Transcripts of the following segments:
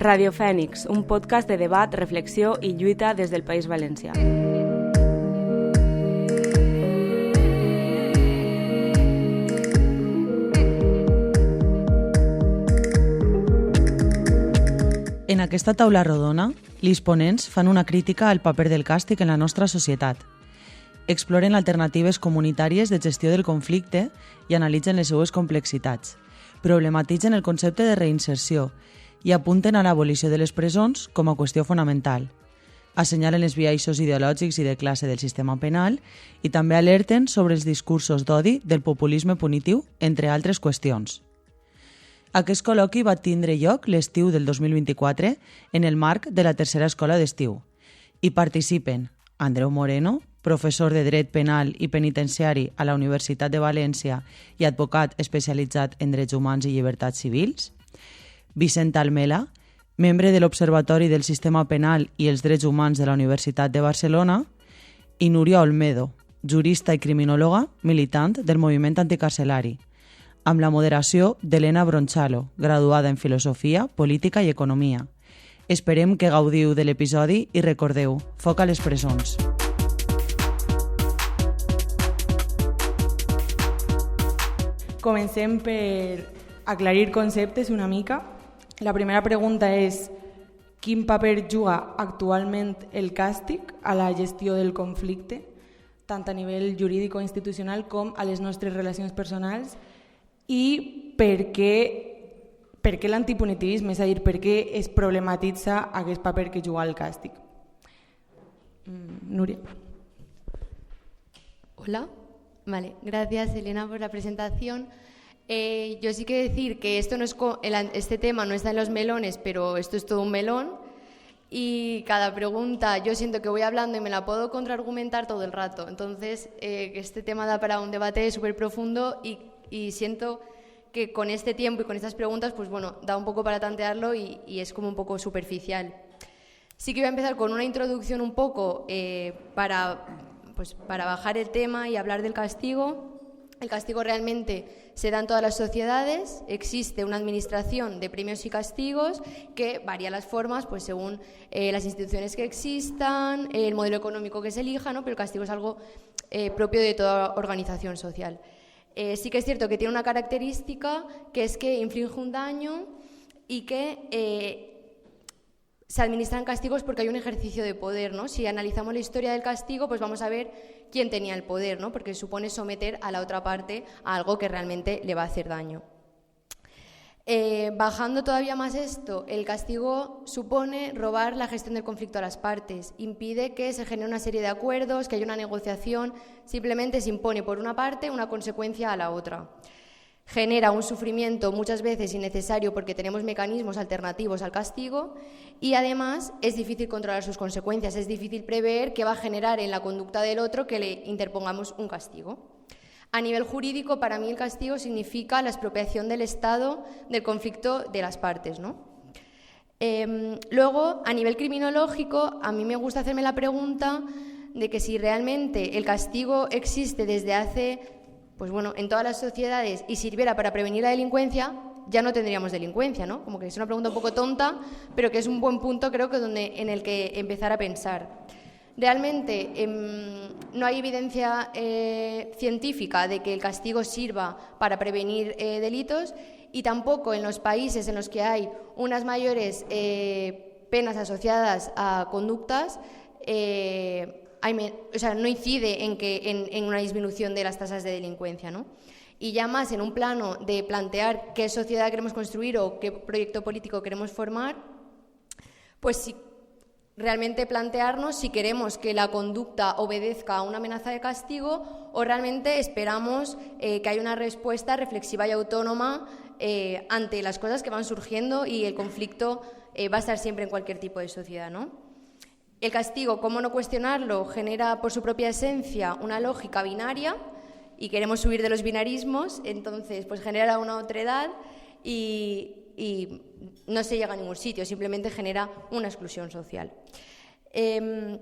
Radio Fènix, un podcast de debat, reflexió i lluita des del País Valencià. En aquesta taula rodona, els ponents fan una crítica al paper del càstig en la nostra societat. Exploren alternatives comunitàries de gestió del conflicte i analitzen les seues complexitats. Problematitzen el concepte de reinserció i apunten a l'abolició de les presons com a qüestió fonamental. Assenyalen els biaixos ideològics i de classe del sistema penal i també alerten sobre els discursos d'odi del populisme punitiu, entre altres qüestions. Aquest col·loqui va tindre lloc l'estiu del 2024 en el marc de la tercera escola d'estiu. Hi participen Andreu Moreno, professor de Dret Penal i Penitenciari a la Universitat de València i advocat especialitzat en drets humans i llibertats civils, Vicent Almela, membre de l'Observatori del Sistema Penal i els Drets Humans de la Universitat de Barcelona, i Núria Olmedo, jurista i criminòloga, militant del moviment anticarcelari, amb la moderació d'Helena Bronchalo, graduada en Filosofia, Política i Economia. Esperem que gaudiu de l'episodi i recordeu, foc a les presons. Comencem per aclarir conceptes una mica. La primera pregunta és: quin paper juga actualment el càstig a la gestió del conflicte, tant a nivell jurídic o institucional com a les nostres relacions personals? I per què l'antipunitivisme, és a dir, per què es problematitza aquest paper que juga el càstig? Núria. Hola, vale, gracias Elena por la presentación. Yo sí que decir que este tema no está en los melones, pero esto es todo un melón y cada pregunta yo siento que voy hablando y me la puedo contraargumentar todo el rato. Entonces, este tema da para un debate súper profundo y siento que con este tiempo y con estas preguntas, pues bueno, da un poco para tantearlo y es como un poco superficial. Sí que voy a empezar con una introducción un poco para bajar el tema y hablar del castigo. El castigo realmente se da en todas las sociedades, existe una administración de premios y castigos que varía las formas pues según las instituciones que existan, el modelo económico que se elija, ¿no? Pero el castigo es algo propio de toda organización social. Sí que es cierto que tiene una característica que es que inflige un daño y que se administran castigos porque hay un ejercicio de poder, ¿no? Si analizamos la historia del castigo, pues vamos a ver quién tenía el poder, ¿no? Porque supone someter a la otra parte a algo que realmente le va a hacer daño. Bajando todavía más esto, el castigo supone robar la gestión del conflicto a las partes, impide que se genere una serie de acuerdos, que haya una negociación, simplemente se impone por una parte una consecuencia a la otra. Genera un sufrimiento muchas veces innecesario porque tenemos mecanismos alternativos al castigo y además es difícil controlar sus consecuencias, es difícil prever qué va a generar en la conducta del otro que le interpongamos un castigo. A nivel jurídico, para mí el castigo significa la expropiación del Estado del conflicto de las partes, ¿no? Luego, a nivel criminológico, a mí me gusta hacerme la pregunta de que si realmente el castigo existe desde hace, pues bueno, en todas las sociedades y sirviera para prevenir la delincuencia, ya no tendríamos delincuencia, ¿no? Como que es una pregunta un poco tonta, pero que es un buen punto, creo que en el que empezar a pensar. Realmente no hay evidencia científica de que el castigo sirva para prevenir delitos y tampoco en los países en los que hay unas mayores penas asociadas a conductas no incide en una disminución de las tasas de delincuencia, ¿no? Y ya más en un plano de plantear qué sociedad queremos construir o qué proyecto político queremos formar, pues sí, realmente plantearnos si queremos que la conducta obedezca a una amenaza de castigo o realmente esperamos que haya una respuesta reflexiva y autónoma ante las cosas que van surgiendo y el conflicto va a estar siempre en cualquier tipo de sociedad, ¿no? El castigo, ¿cómo no cuestionarlo?, genera por su propia esencia una lógica binaria y queremos huir de los binarismos, entonces pues genera una otredad y no se llega a ningún sitio, simplemente genera una exclusión social. El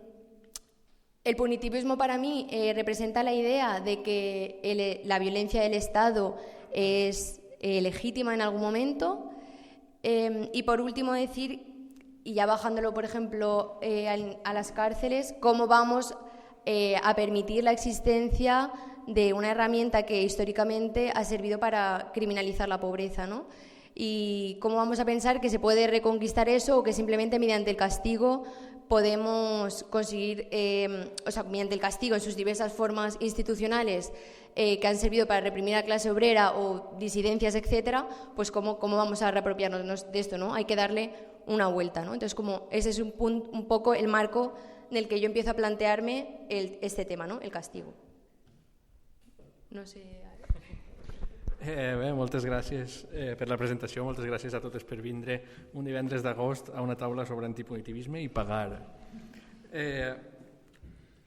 punitivismo para mí representa la idea de que la violencia del Estado es legítima en algún momento y por último decir Y ya bajándolo, por ejemplo, a las cárceles, ¿cómo vamos a permitir la existencia de una herramienta que históricamente ha servido para criminalizar la pobreza, ¿no? Y cómo vamos a pensar que se puede reconquistar eso o que simplemente mediante el castigo podemos conseguir, mediante el castigo en sus diversas formas institucionales que han servido para reprimir a la clase obrera o disidencias, etcétera, pues cómo vamos a reapropiarnos de esto, ¿no? Hay que darle una vuelta, ¿no? Entonces, ese es un poco el marco en el que yo empiezo a plantearme este tema, ¿no? El castigo. No sé... Bé, moltes gràcies per la presentació, moltes gràcies a totes per vindre un divendres d'agost a una taula sobre antipunitivisme i pagar.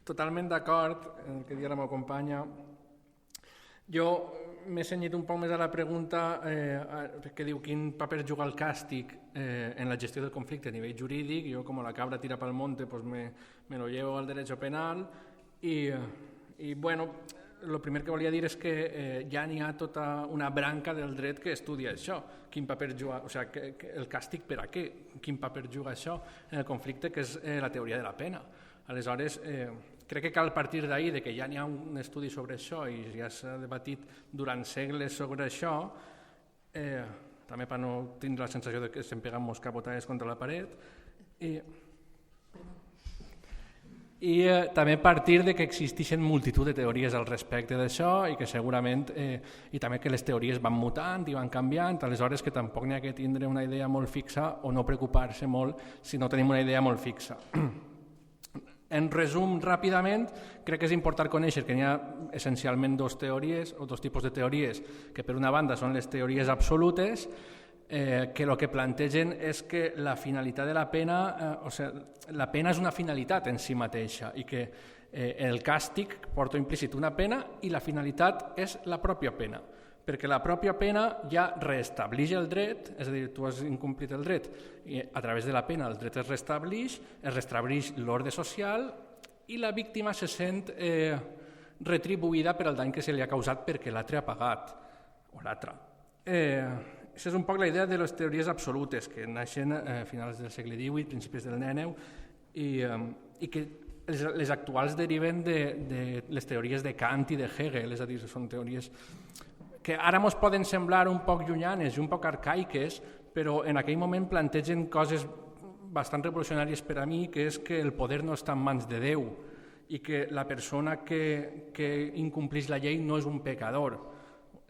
Totalment d'acord amb el que dia la meva companya. Jo m'he cenyit un poc més a la pregunta que diu quin paper juga el càstig en la gestió del conflicte a nivell jurídic. Jo, com la cabra tira pel monte, pues me lo llevo al derecho penal i bueno, el primer que volia dir és que ja n'hi ha tota una branca del dret que estudia això, quin paper juga, o sigui, el càstig per a què, quin paper juga això en el conflicte, que és la teoria de la pena. Aleshores, crec que cal partir d'ahir, de que ja n'hi ha un estudi sobre això i ja s'ha debatit durant segles sobre això, també per no tindre la sensació de que estem pegant moscapotades contra la paret, i també partir de que existeixen multitud de teories al respecte d'això i que segurament, i també que les teories van mutant i van canviant, aleshores que tampoc n'hi ha que tindre una idea molt fixa o no preocupar-se molt si no tenim una idea molt fixa. En resum, ràpidament, crec que és important conèixer que n'hi ha essencialment dos teories o dos tipus de teories, que per una banda són les teories absolutes, que el que plantegen és que la finalitat de la pena, la pena és una finalitat en si mateixa i que el càstig porta implícit una pena i la finalitat és la pròpia pena, perquè la pròpia pena ja reestableix el dret, és a dir, tu has incomplit el dret i a través de la pena el dret es restableix l'ordre social i la víctima se sent retribuïda per al dany que se li ha causat perquè l'altre ha pagat o l'altre. Aquesta és un poc la idea de les teories absolutes que naixen a finals del segle XVIII, principis del XIX, i que les actuals deriven de les teories de Kant i de Hegel, és a dir, són teories que ara ens poden semblar un poc llunyanes i un poc arcaiques, però en aquell moment plantegen coses bastant revolucionàries per a mi, que és que el poder no està en mans de Déu i que la persona que incompleix la llei no és un pecador,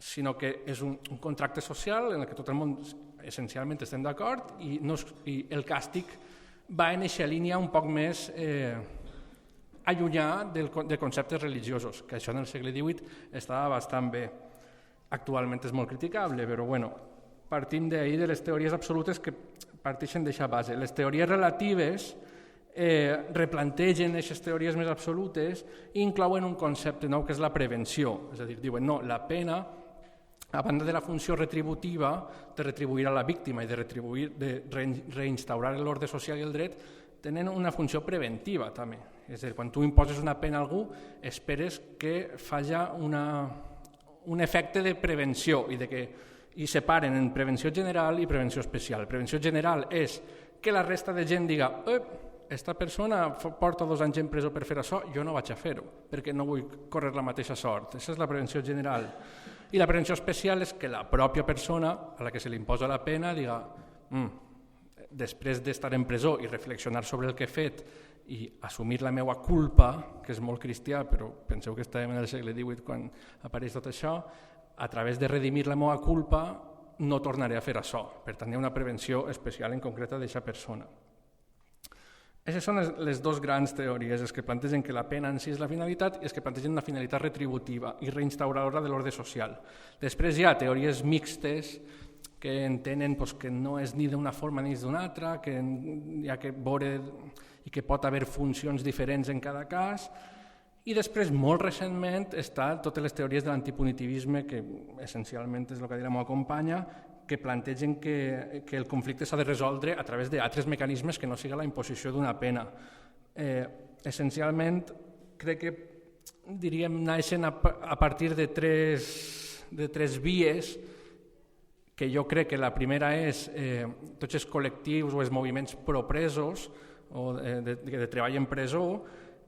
sinó que és un contracte social en què tot el món essencialment estem d'acord i el càstig va en aquesta línia un poc més allunyar de conceptes religiosos, que això en el segle XVIII estava bastant bé. Actualment és molt criticable, però bueno, partim d'ahir de les teories absolutes que parteixen d'aquesta base. Les teories relatives replantegen aquestes teories més absolutes i inclouen un concepte nou que és la prevenció, és a dir, diuen no, la pena, a banda de la funció retributiva de retribuir a la víctima i de reinstaurar l'ordre social i el dret, tenen una funció preventiva també. És a dir, quan tu imposes una pena a algú, esperes que faci un efecte de prevenció i separen en prevenció general i prevenció especial. Prevenció general és que la resta de gent diga aquesta persona porta 2 anys en presó per fer això, jo no vaig a fer-ho, perquè no vull córrer la mateixa sort. Aquesta és la prevenció general. I la prevenció especial és que la pròpia persona a la que se li imposa la pena diga després d'estar en presó i reflexionar sobre el que he fet i assumir la meva culpa, que és molt cristià, però penseu que estàvem en el segle XVIII quan apareix tot això, a través de redimir la meva culpa no tornaré a fer això. Per tant, hi ha una prevenció especial en concreta d'aquesta persona. Aquestes són les dues grans teories, els que plantegen que la pena en si és la finalitat i els que plantegen una finalitat retributiva i reinstauradora de l'ordre social. Després hi ha teories mixtes que entenen que no és ni d'una forma ni d'una altra, que hi ha que veure i que pot haver funcions diferents en cada cas. I després, molt recentment, estan totes les teories de l'antipunitivisme, que essencialment és el que ha dit la meva companya, que plantegen que el conflicte s'ha de resoldre a través d'altres mecanismes que no sigui la imposició d'una pena. Essencialment, crec que diríem naixen a partir de tres vies que jo crec que la primera és tots els col·lectius o els moviments propresos o de treball en presó.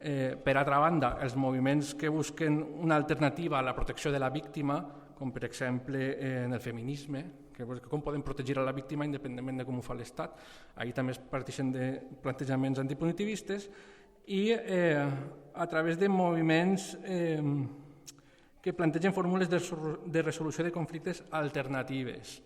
Per altra banda, els moviments que busquen una alternativa a la protecció de la víctima, com per exemple en el feminisme, que com podem protegir a la víctima independentment de com ho fa l'Estat. Ahir també es parteixen de plantejaments antipunitivistes i a través de moviments que plantegen fórmules de resolució de conflictes alternatives.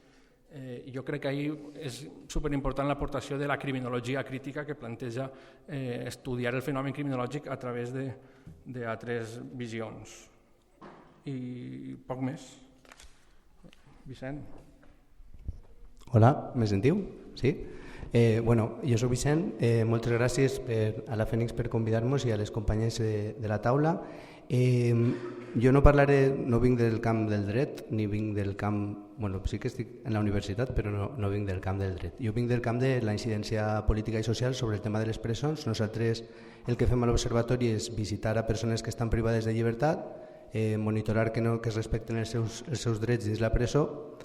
Jo crec que ahir és superimportant l'aportació de la criminologia crítica que planteja estudiar el fenomen criminològic a través d'altres visions. I poc més. Vicent. Hola, me sentiu? Sí? Jo soc Vicent, moltes gràcies a la Fènix per convidar-nos i a les companyes de la taula. Jo no parlaré, no vinc del camp del dret, ni vinc del camp... sí que estic en la universitat, però no vinc del camp del dret. Jo vinc del camp de la incidència política i social sobre el tema de les presons. Nosaltres el que fem a l'Observatori és visitar a persones que estan privades de llibertat, monitorar que es respecten els seus drets dins la presó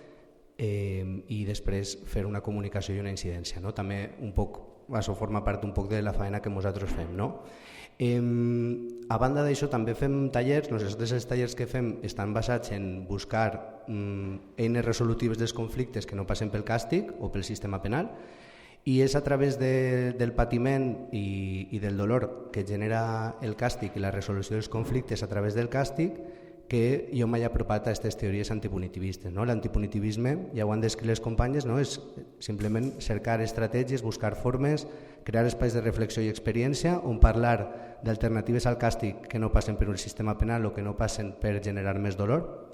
i després fer una comunicació i una incidència. També un poc, això forma part un poc de la feina que nosaltres fem. A banda d'això també fem tallers. Nosaltres els tallers que fem estan basats en buscar eines resolutives dels conflictes que no passen pel càstig o pel sistema penal, i és a través del patiment i del dolor que genera el càstig i la resolució dels conflictes a través del càstig que jo m'he apropat a aquestes teories antipunitivistes. L'antipunitivisme, ja ho han descrit les companyes, és simplement cercar estratègies, buscar formes, crear espais de reflexió i experiència on parlar d'alternatives al càstig que no passen per un sistema penal o que no passen per generar més dolor.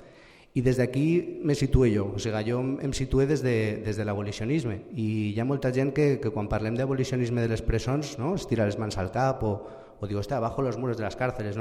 I des d'aquí me situo jo, jo em situo des de l'abolicionisme, i hi ha molta gent que quan parlem d'abolicionisme de les presons es tira les mans al cap o diu, abajo los muros de las cárceles,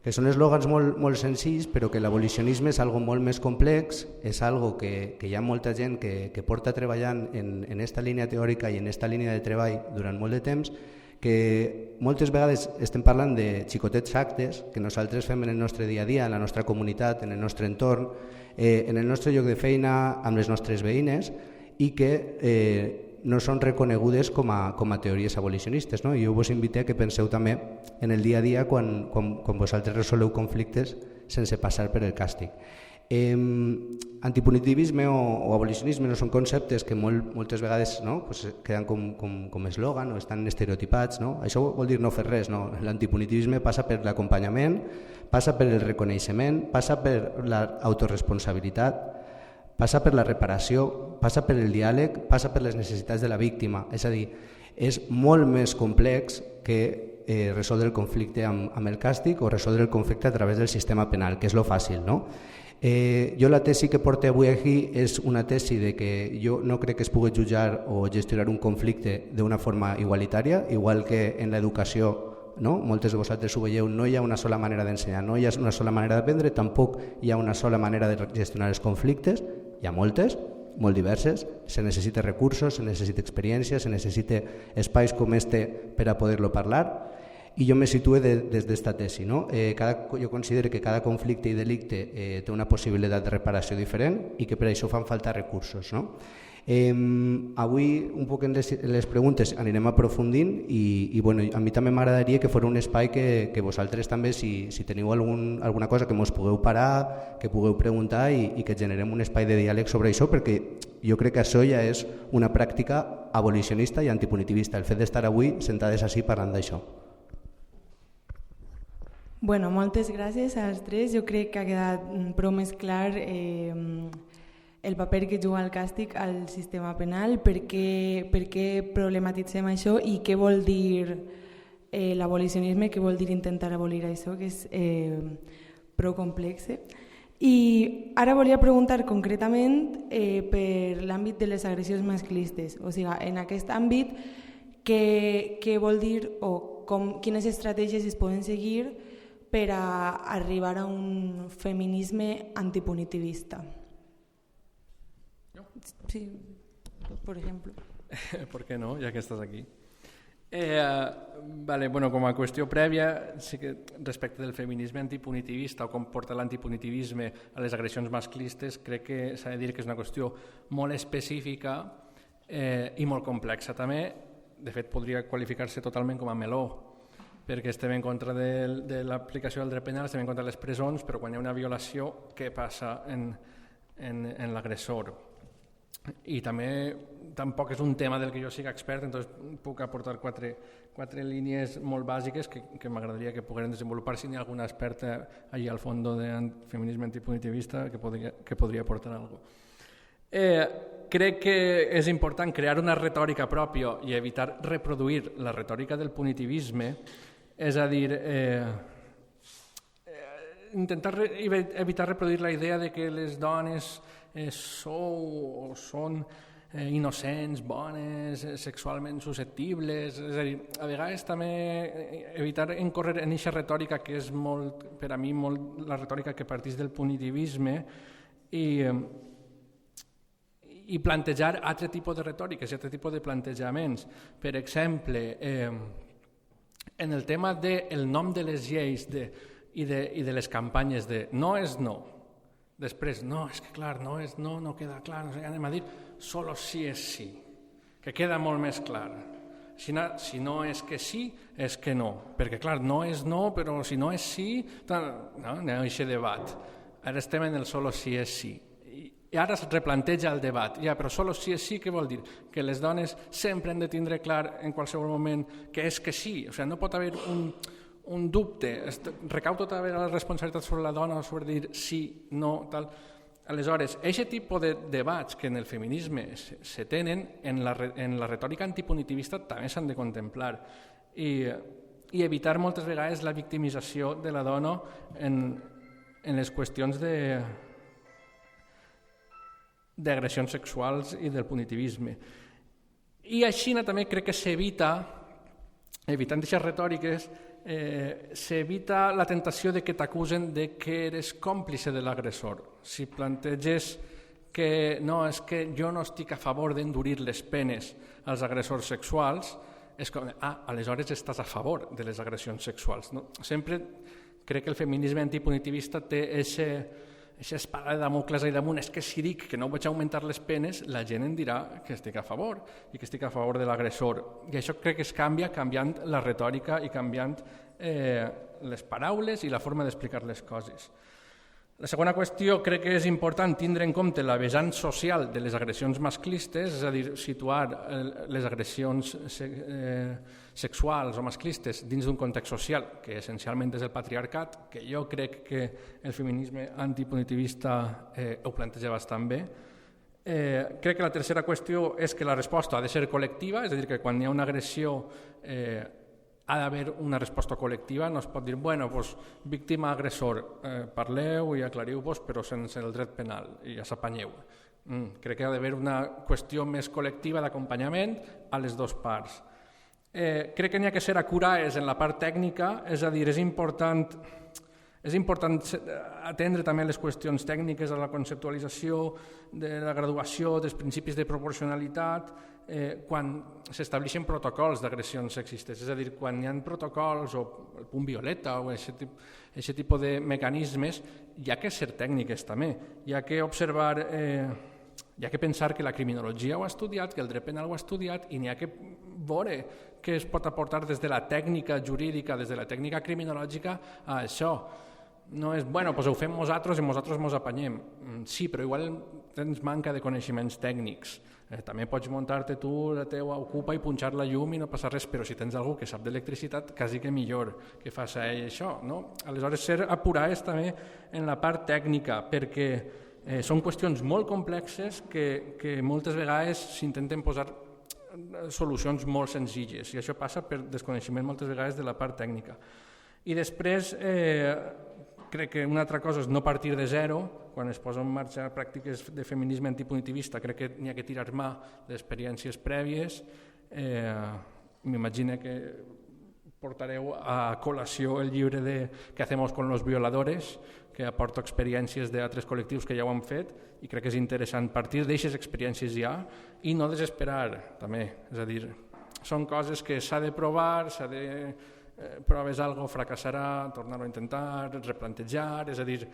que són eslògans molt senzills, però que l'abolicionisme és algo molt més complex, és algo que hi ha molta gent que porta treballant en aquesta línia teòrica i en aquesta línia de treball durant molt de temps, que moltes vegades estem parlant de xicotets actes que nosaltres fem en el nostre dia a dia, en la nostra comunitat, en el nostre entorn, en el nostre lloc de feina, amb les nostres veïnes, i que no són reconegudes com a teories abolicionistes. I jo vos invito a que penseu també en el dia a dia quan vosaltres resoleu conflictes sense passar per el càstig. Antipunitivisme o abolicionisme no són conceptes que moltes vegades queden com eslògan o estan estereotipats. Això vol dir no fer res. L'antipunitivisme passa per l'acompanyament, passa per el reconeixement, passa per l'autoresponsabilitat, passa per la reparació, passa per el diàleg, passa per les necessitats de la víctima. És a dir, és molt més complex que resoldre el conflicte amb el càstig o resoldre el conflicte a través del sistema penal, que és lo fàcil. Jo la tesi que porto avui aquí és una tesi de que jo no crec que es pugui jutjar o gestionar un conflicte d'una forma igualitària, igual que en l'educació. Moltes de vosaltres ho veieu, no hi ha una sola manera d'ensenyar, no hi ha una sola manera d'aprendre, tampoc hi ha una sola manera de gestionar els conflictes. Hi ha moltes, molt diverses, se necessita recursos, se necessita experiència, se necessita espais com este per a poder-lo parlar, i jo me situo des d'esta tesi. Jo considero que cada conflicte i delicte té una possibilitat de reparació diferent i que per això fan falta recursos. Avui, un poc en les preguntes, anirem aprofundint i a mi també m'agradaria que fos un espai que vosaltres també, si teniu alguna cosa que mos pugueu parar, que pugueu preguntar i que generem un espai de diàleg sobre això, perquè jo crec que això ja és una pràctica abolicionista i antipunitivista, el fet d'estar avui sentades així parlant d'això. Moltes gràcies als tres. Jo crec que ha quedat prou més clar el paper que juga el càstig al sistema penal, per què problematitzem això i què vol dir l'abolicionisme, què vol dir intentar abolir això, que és prou complex. I ara volia preguntar concretament per l'àmbit de les agressions masclistes. O sigui, en aquest àmbit, què vol dir o quines estratègies es poden seguir per a arribar a un feminisme antipunitivista? Sí, por ejemplo. ¿Por qué no? Ya que estás aquí. Com a qüestió prèvia, sí que respecte del feminisme antipunitivista o com porta l'antipunitivisme a les agressions masclistes, crec que s'ha de dir que és una qüestió molt específica i molt complexa també. De fet, podria qualificar-se totalment com a meló, perquè estem en contra de l'aplicació del dret penal, estem en contra de les presons, però quan hi ha una violació, què passa en l'agressor? I també tampoc és un tema del que jo sigui expert, doncs puc aportar quatre línies molt bàsiques que m'agradaria que pogueren desenvolupar si n'hi ha alguna experta allà al fons de feminisme antipunitivista que podria aportar alguna cosa. Crec que és important crear una retòrica pròpia i evitar reproduir la retòrica del punitivisme, és a dir, intentar evitar reproduir la idea de que les dones són innocents, bones, sexualment susceptibles, és a dir, a vegades també evitar encórrer en aquesta retòrica que és molt, per a mi, molt la retòrica que parteix del punitivisme i plantejar altre tipus de retòriques i altre tipus de plantejaments. Per exemple, en el tema del nom de les lleis i de les campanyes de no és no, després, no, és que clar, no és no, no queda clar, no sé què anem a dir, solo sí és sí, que queda molt més clar. Si no és que sí, és que no, perquè clar, no és no, però si no és sí, no, anem a aquest debat. Ara estem en el solo sí és sí. I ara es replanteja el debat. Ja, però solo sí és sí, què vol dir? Que les dones sempre han de tindre clar en qualsevol moment que és que sí. O sigui, no pot haver un dubte, recau tota la responsabilitat sobre la dona, sobre dir sí, no, tal. Aleshores, aquest tipus de debats que en el feminisme se tenen, en la retòrica antipunitivista també s'han de contemplar i evitar moltes vegades la victimització de la dona en les qüestions d'agressions sexuals i del punitivisme. I així també crec que s'evita, evitant aquestes retòriques, s'evita la tentació de que t'acusen de que eres còmplice de l'agressor. Si planteges que no, és que jo no estic a favor d'endurir les penes als agressors sexuals, és com, aleshores estàs a favor de les agressions sexuals. No? Sempre crec que el feminisme antipunitivista té aquesta espada de Damocles ahí damunt, és que si dic que no vaig augmentar les penes, la gent em dirà que estic a favor i que estic a favor de l'agressor. I això crec que es canvia canviant la retòrica i canviant les paraules i la forma d'explicar les coses. La segona qüestió, crec que és important tindre en compte la vessant social de les agressions masclistes, és a dir, situar les agressions sexuals o masclistes dins d'un context social que essencialment és el patriarcat, que jo crec que el feminisme antipunitivista ho planteja bastant bé. Crec que la tercera qüestió és que la resposta ha de ser col·lectiva, és a dir, que quan hi ha una agressió ha d'haver una resposta col·lectiva, no es pot dir, bueno, doncs, víctima-agressor, parleu i aclariu-vos, però sense el dret penal, i ja s'apanyeu. Crec que ha d'haver una qüestió més col·lectiva d'acompanyament a les dues parts. Crec que n'hi ha que ser acurats en la part tècnica, és a dir, és important atendre també les qüestions tècniques de la conceptualització, de la graduació, dels principis de proporcionalitat, quan s'estableixen protocols d'agressions sexistes, és a dir, quan hi ha protocols o el punt violeta o aquest tipus de mecanismes, hi ha que ser tècniques també, hi ha que observar, hi ha que pensar que la criminologia ho ha estudiat, que el dret penal ho ha estudiat i n'hi ha que veure què es pot aportar des de la tècnica jurídica, des de la tècnica criminològica a això. No és, bueno, doncs ho fem nosaltres i nosaltres ens apanyem. Sí, però igual tens manca de coneixements tècnics. També pots muntar-te tu la teva ocupa i punxar la llum i no passa res, però si tens algú que sap d'electricitat, quasi que millor que faci ell això. No? Aleshores, ser apurats també en la part tècnica, perquè són qüestions molt complexes que moltes vegades s'intenten posar solucions molt senzilles, i això passa per desconeixement moltes vegades de la part tècnica. I després, crec que una altra cosa és no partir de zero. Quan es posen en marxa pràctiques de feminisme antipunitivista, crec que n'hi ha que tirar mà d'experiències prèvies. M'imagino que portareu a col·lació el llibre de «Què hacemos con los violadores?», que aporta experiències d'altres col·lectius que ja ho han fet, i crec que és interessant partir d'aixes experiències ja i no desesperar, també. És a dir, són coses que s'ha de provar, proves algo, fracassarà, tornar-ho a intentar, replantejar, és a dir,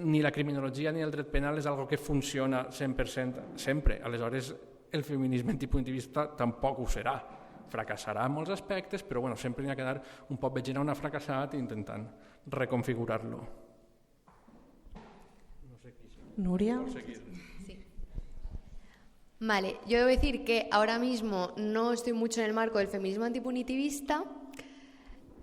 ni la criminologia ni el dret penal és algo que funciona 100% sempre. Aleshores, el feminisme antipuntivista tampoc ho serà. Fracassarà en molts aspectes, però bueno, sempre n'hi ha que anar un poc veient on ha fracassat i intentant reconfigurar-lo. Núria. Vale, yo debo decir que ahora mismo no estoy mucho en el marco del feminismo antipunitivista,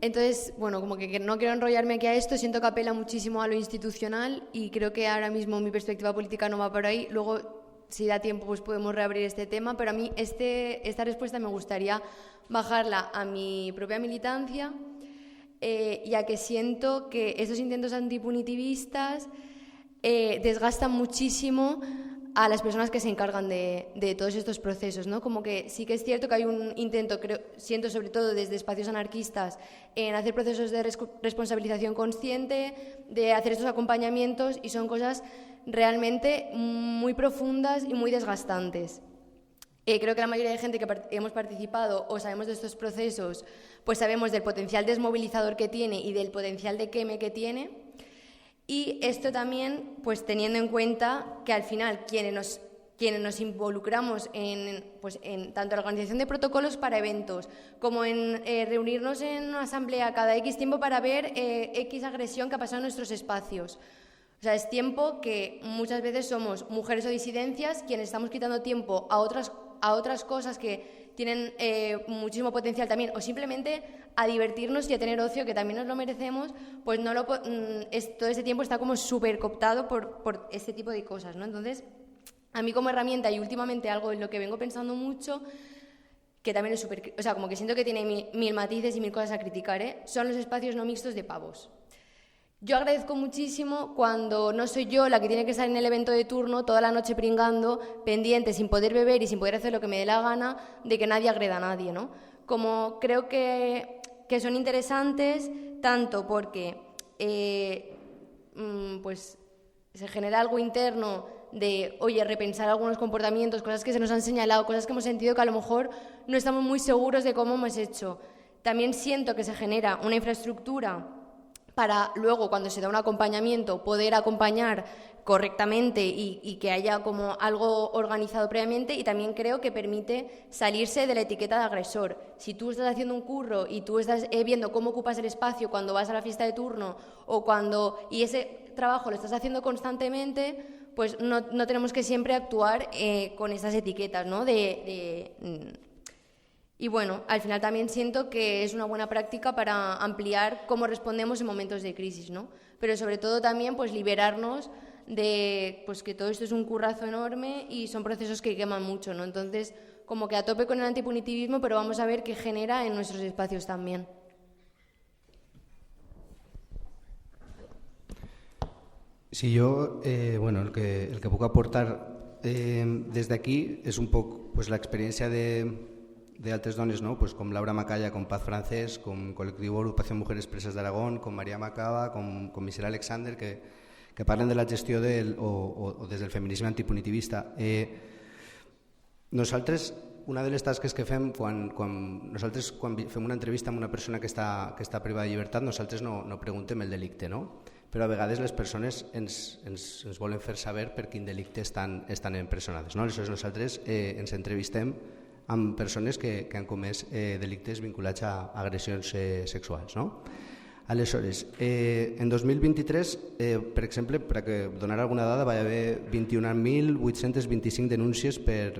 entonces, bueno, como que no quiero enrollarme aquí a esto, siento que apela muchísimo a lo institucional y creo que ahora mismo mi perspectiva política no va por ahí. Luego, si da tiempo, pues podemos reabrir este tema, pero a mí esta respuesta me gustaría bajarla a mi propia militancia, ya que siento que estos intentos antipunitivistas desgastan muchísimo a las personas que se encargan de todos estos procesos, ¿no? Como que sí que es cierto que hay un intento, siento sobre todo desde espacios anarquistas, en hacer procesos de responsabilización consciente, de hacer estos acompañamientos, y son cosas realmente muy profundas y muy desgastantes. Creo que la mayoría de gente que hemos participado o sabemos de estos procesos, pues sabemos del potencial desmovilizador que tiene y del potencial de queme que tiene. Y esto también, pues teniendo en cuenta que al final quienes nos involucramos en tanto la organización de protocolos para eventos, como en reunirnos en una asamblea cada X tiempo para ver X agresión que ha pasado en nuestros espacios. O sea, es tiempo que muchas veces somos mujeres o disidencias quienes estamos quitando tiempo a otras cosas que tienen muchísimo potencial también, o simplemente a divertirnos y a tener ocio, que también nos lo merecemos, pues todo ese tiempo está como súper cooptado por este tipo de cosas, ¿no? Entonces, a mí como herramienta, y últimamente algo en lo que vengo pensando mucho, que también es súper, o sea, como que siento que tiene mil matices y mil cosas a criticar, son los espacios no mixtos de pavos. Yo agradezco muchísimo cuando no soy yo la que tiene que estar en el evento de turno toda la noche pringando, pendiente, sin poder beber y sin poder hacer lo que me dé la gana, de que nadie agreda a nadie, ¿no? Como creo que son interesantes, tanto porque pues se genera algo interno de, oye, repensar algunos comportamientos, cosas que se nos han señalado, cosas que hemos sentido que a lo mejor no estamos muy seguros de cómo hemos hecho. También siento que se genera una infraestructura para luego, cuando se da un acompañamiento, poder acompañar correctamente y que haya como algo organizado previamente, y también creo que permite salirse de la etiqueta de agresor. Si tú estás haciendo un curro y tú estás viendo cómo ocupas el espacio cuando vas a la fiesta de turno y ese trabajo lo estás haciendo constantemente, pues no tenemos que siempre actuar con esas etiquetas, ¿no? Y bueno, al final también siento que es una buena práctica para ampliar cómo respondemos en momentos de crisis, ¿no? Pero sobre todo también pues liberarnos de pues que todo esto es un currazo enorme y son procesos que queman mucho, ¿no? Entonces, como que a tope con el antipunitivismo, pero vamos a ver qué genera en nuestros espacios también. Sí, yo, bueno, el que puedo aportar desde aquí es un poco pues la experiencia de altres dones, no? Pues com Laura Macaya, com Paz Francés, com Col·lectiu Agrupació Mujeres Presas d'Aragón, com Maria Macaba, com Michelle Alexander, que parlen de la gestió o des del feminisme antipunitivista. Nosaltres, una de les tasques que fem quan fem una entrevista amb una persona que està privada de llibertat, nosaltres no preguntem el delicte, no? Però a vegades les persones ens volen fer saber per quin delicte estan empresonades, no? Aleshores nosaltres ens entrevistem amb persones que han comès delictes vinculats a agressions sexuals, no? Aleshores, en 2023, per exemple, per donar alguna dada, va haver 21.825 denúncies per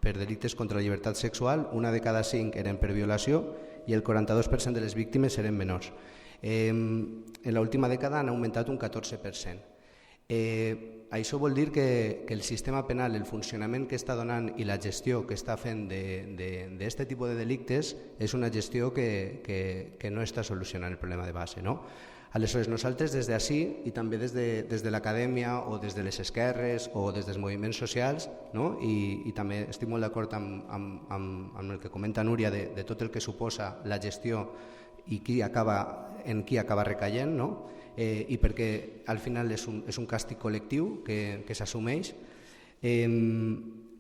delictes contra la llibertat sexual, una de cada 5 eren per violació i el 42% de les víctimes eren menors. En l'última dècada han augmentat un 14%. Això vol dir que el sistema penal, el funcionament que està donant i la gestió que està fent d'aquest tipus de delictes és una gestió que no està solucionant el problema de base, no? Aleshores, nosaltres des d'ací i també des de l'acadèmia o des de les esquerres o des dels moviments socials, no? I també estic molt d'acord amb el que comenta Núria de tot el que suposa la gestió i en qui acaba recaient, no? I perquè al final és un càstig col·lectiu que s'assumeix.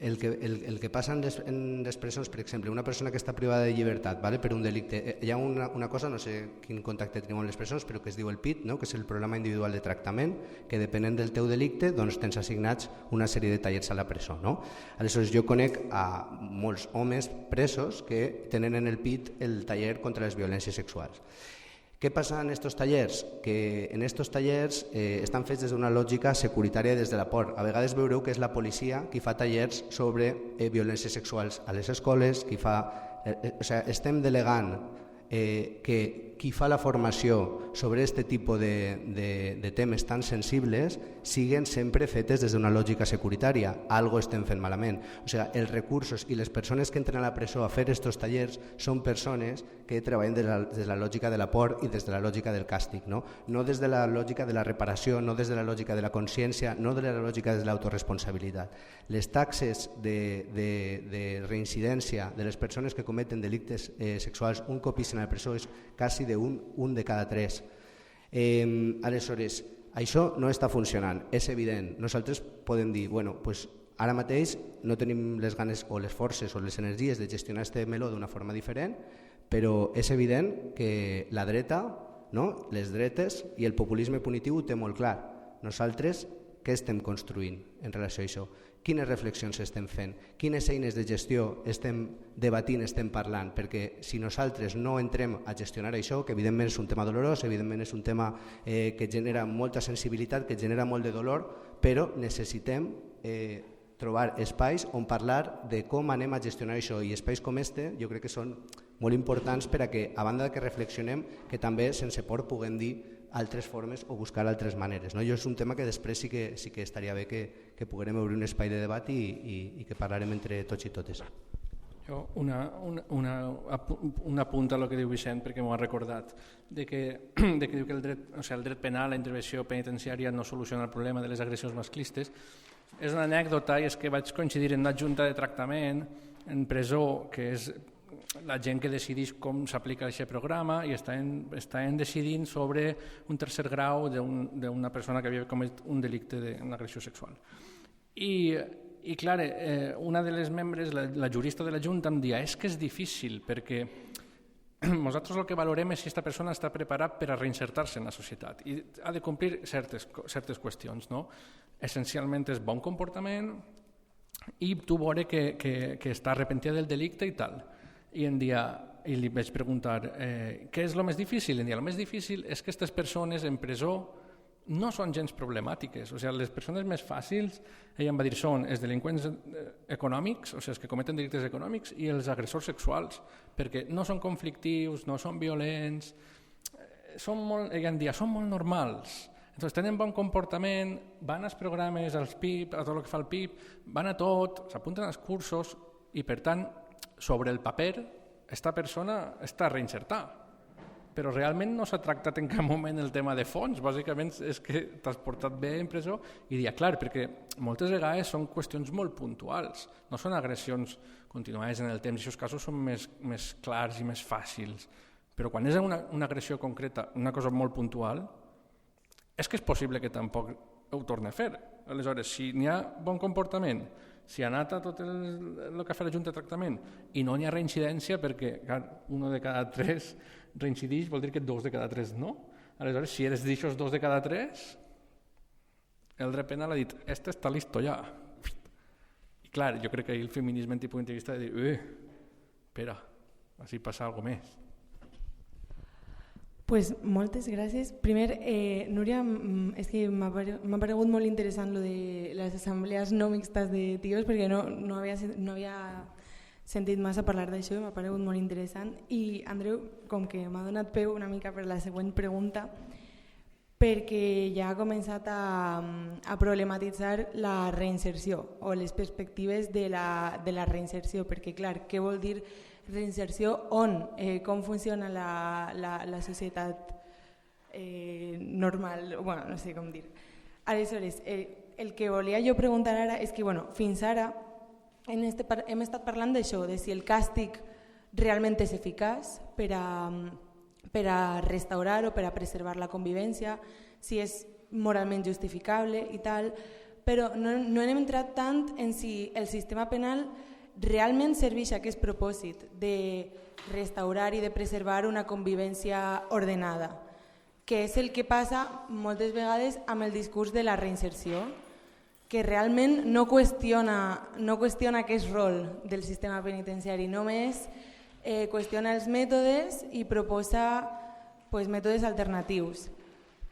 el que passa en les presons, per exemple, una persona que està privada de llibertat, vale, per un delicte, hi ha una cosa, no sé quin contacte tenim amb les presons, però que es diu el PIT, no? Que és el Programa Individual de Tractament, que depenent del teu delicte doncs, tens assignats una sèrie de tallers a la presó. No? Aleshores, jo conec a molts homes presos que tenen en el PIT el taller contra les violències sexuals. Què passa en estos tallers? Que en estos tallers estan fets des d'una lògica securitària des de la por. A vegades veureu que és la policia qui fa tallers sobre violències sexuals a les escoles, estem delegant que qui fa la formació sobre aquest tipus de temes tan sensibles siguen sempre fetes des d'una lògica securitària. Algo estem fent malament. O sigui, els recursos i les persones que entren a la presó a fer aquests tallers són persones que treballen des de la lògica de la por i des de la lògica del càstig, no des de la lògica de la reparació, no des de la lògica de la consciència, no des de la lògica de l'autoresponsabilitat. Les taxes de reincidència de les persones que cometen delictes sexuals un cop isen a la presó és quasi d'un de cada 3. Aleshores, això no està funcionant, és evident. Nosaltres podem dir, ara mateix no tenim les ganes o les forces o les energies de gestionar este meló d'una forma diferent, però és evident que la dreta, les dretes i el populisme punitiu ho té molt clar. Nosaltres què estem construint en relació a això? Quines reflexions estem fent? Quines eines de gestió estem debatint, estem parlant? Perquè si nosaltres no entrem a gestionar això, que evidentment és un tema dolorós, evidentment és un tema que genera molta sensibilitat, que genera molt de dolor, però necessitem trobar espais on parlar de com anem a gestionar això, i espais com este jo crec que són molt importants per a que, a banda que reflexionem, que també sense por puguem dir altres formes o buscar altres maneres. Jo és un tema que després sí que estaria bé que puguem obrir un espai de debat i que parlarem entre tots i totes. Jo un apunt a el que diu Vicent, perquè m'ho ha recordat, de que diu que el dret penal, la intervenció penitenciària no soluciona el problema de les agressions masclistes. És una anècdota, i és que vaig coincidir en una junta de tractament en presó, que és la gent que decideix com s'aplica aquest programa, i estan decidint sobre un tercer grau d'una persona que havia comès un delicte d'agressió sexual. I clar, una de les membres, la jurista de la Junta, em deia, és que és difícil, perquè nosaltres el que valorem és si aquesta persona està preparat per a reinsertar-se en la societat i ha de complir certes qüestions. Essencialment és bon comportament i tu veure que està arrepentida del delicte i tal. I li vaig preguntar, què és el més difícil? El més difícil és que aquestes persones en presó no són gens problemàtiques. O sigui, les persones més fàcils, ella em va dir, són els delinqüents econòmics, o sigui, els que cometen delictes econòmics, i els agressors sexuals, perquè no són conflictius, no són violents, ella em deia, són molt normals. Entonces, tenen bon comportament, van als programes, als PIP, a tot el que fa el PIP, van a tot, s'apunten als cursos, i per tant, sobre el paper, aquesta persona està reinsertada. Però realment no s'ha tractat en cap moment el tema de fons, bàsicament és que t'has portat bé en presó i dia, clar, perquè moltes vegades són qüestions molt puntuals, no són agressions continuades en el temps, i aquests casos són més clars i més fàcils, però quan és una agressió concreta, una cosa molt puntual, és que és possible que tampoc ho torni a fer. Aleshores, si n'hi ha bon comportament, si ha anat a tot el que fa la Junta de Tractament i no n'hi ha reincidència, perquè clar, 1 de cada 3 reincideix, vol dir que 2 de cada 3 no. Aleshores, si eres d'aixòs 2 de cada 3, el dret penal ha dit, este està listo ja. I clar, jo crec que el feminisme en tipus integrista ha de dir, espera, així passa alguna més. Pues moltes gràcies. Primer, Núria, és que m'ha paregut molt interessant lo de les assemblees no mixtes de tios, perquè no havia sentit massa parlar d'això i m'ha paregut molt interessant. I Andreu, com que m'ha donat peu una mica per la següent pregunta, perquè ja ha començat a problematitzar la reinserció o les perspectives de la reinserció, perquè clar, què vol dir reinserció on? Com funciona la societat normal? Bueno, no sé com dir. Aleshores, el que volia jo preguntar ara és que fins ara hem estat parlant d'això, de si el càstig realment és eficaç per a restaurar o per a preservar la convivència, si és moralment justificable i tal, però no hem entrat tant en si el sistema penal realment serveix a aquest propòsit de restaurar i de preservar una convivència ordenada, que és el que passa moltes vegades amb el discurs de la reinserció, que realment no qüestiona aquest rol del sistema penitenciari, només qüestiona els mètodes i proposa mètodes alternatius.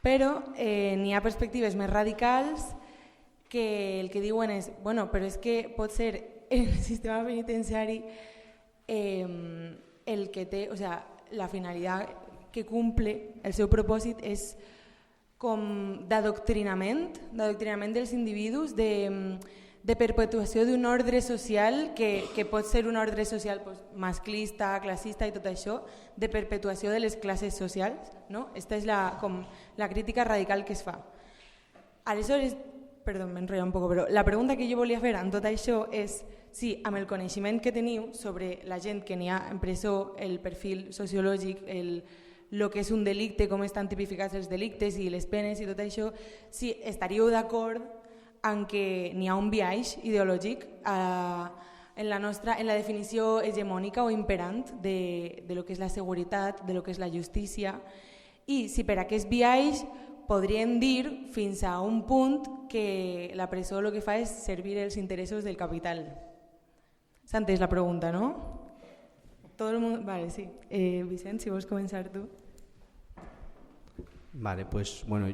Però n'hi ha perspectives més radicals que el que diuen és però és que pot ser el sistema penitenciari el que té, la finalitat que cumple, el seu propòsit és com d'adoctrinament dels individus, de perpetuació d'un ordre social que pot ser un ordre social masclista, classista i tot això, de perpetuació de les classes socials. No? Esta és la crítica radical que es fa. Aleshores, perdó, m'enrotllo un poc, però la pregunta que jo volia fer amb tot això és si amb el coneixement que teniu sobre la gent que n'hi ha en presó, el perfil sociològic, el que és un delicte, com estan tipificats els delictes i les penes i tot això, si estaríeu d'acord en que n'hi ha un biaix ideològic en la definició hegemònica o imperant de lo que és la seguretat, de lo que és la justícia, i si per aquest biaix podríem dir fins a un punt que la presó el que fa és servir els interessos del capital. S'ha entès la pregunta, no? Todo el mundo... Vale, sí. Vicent, si vols començar tu. Vale, pues, bueno,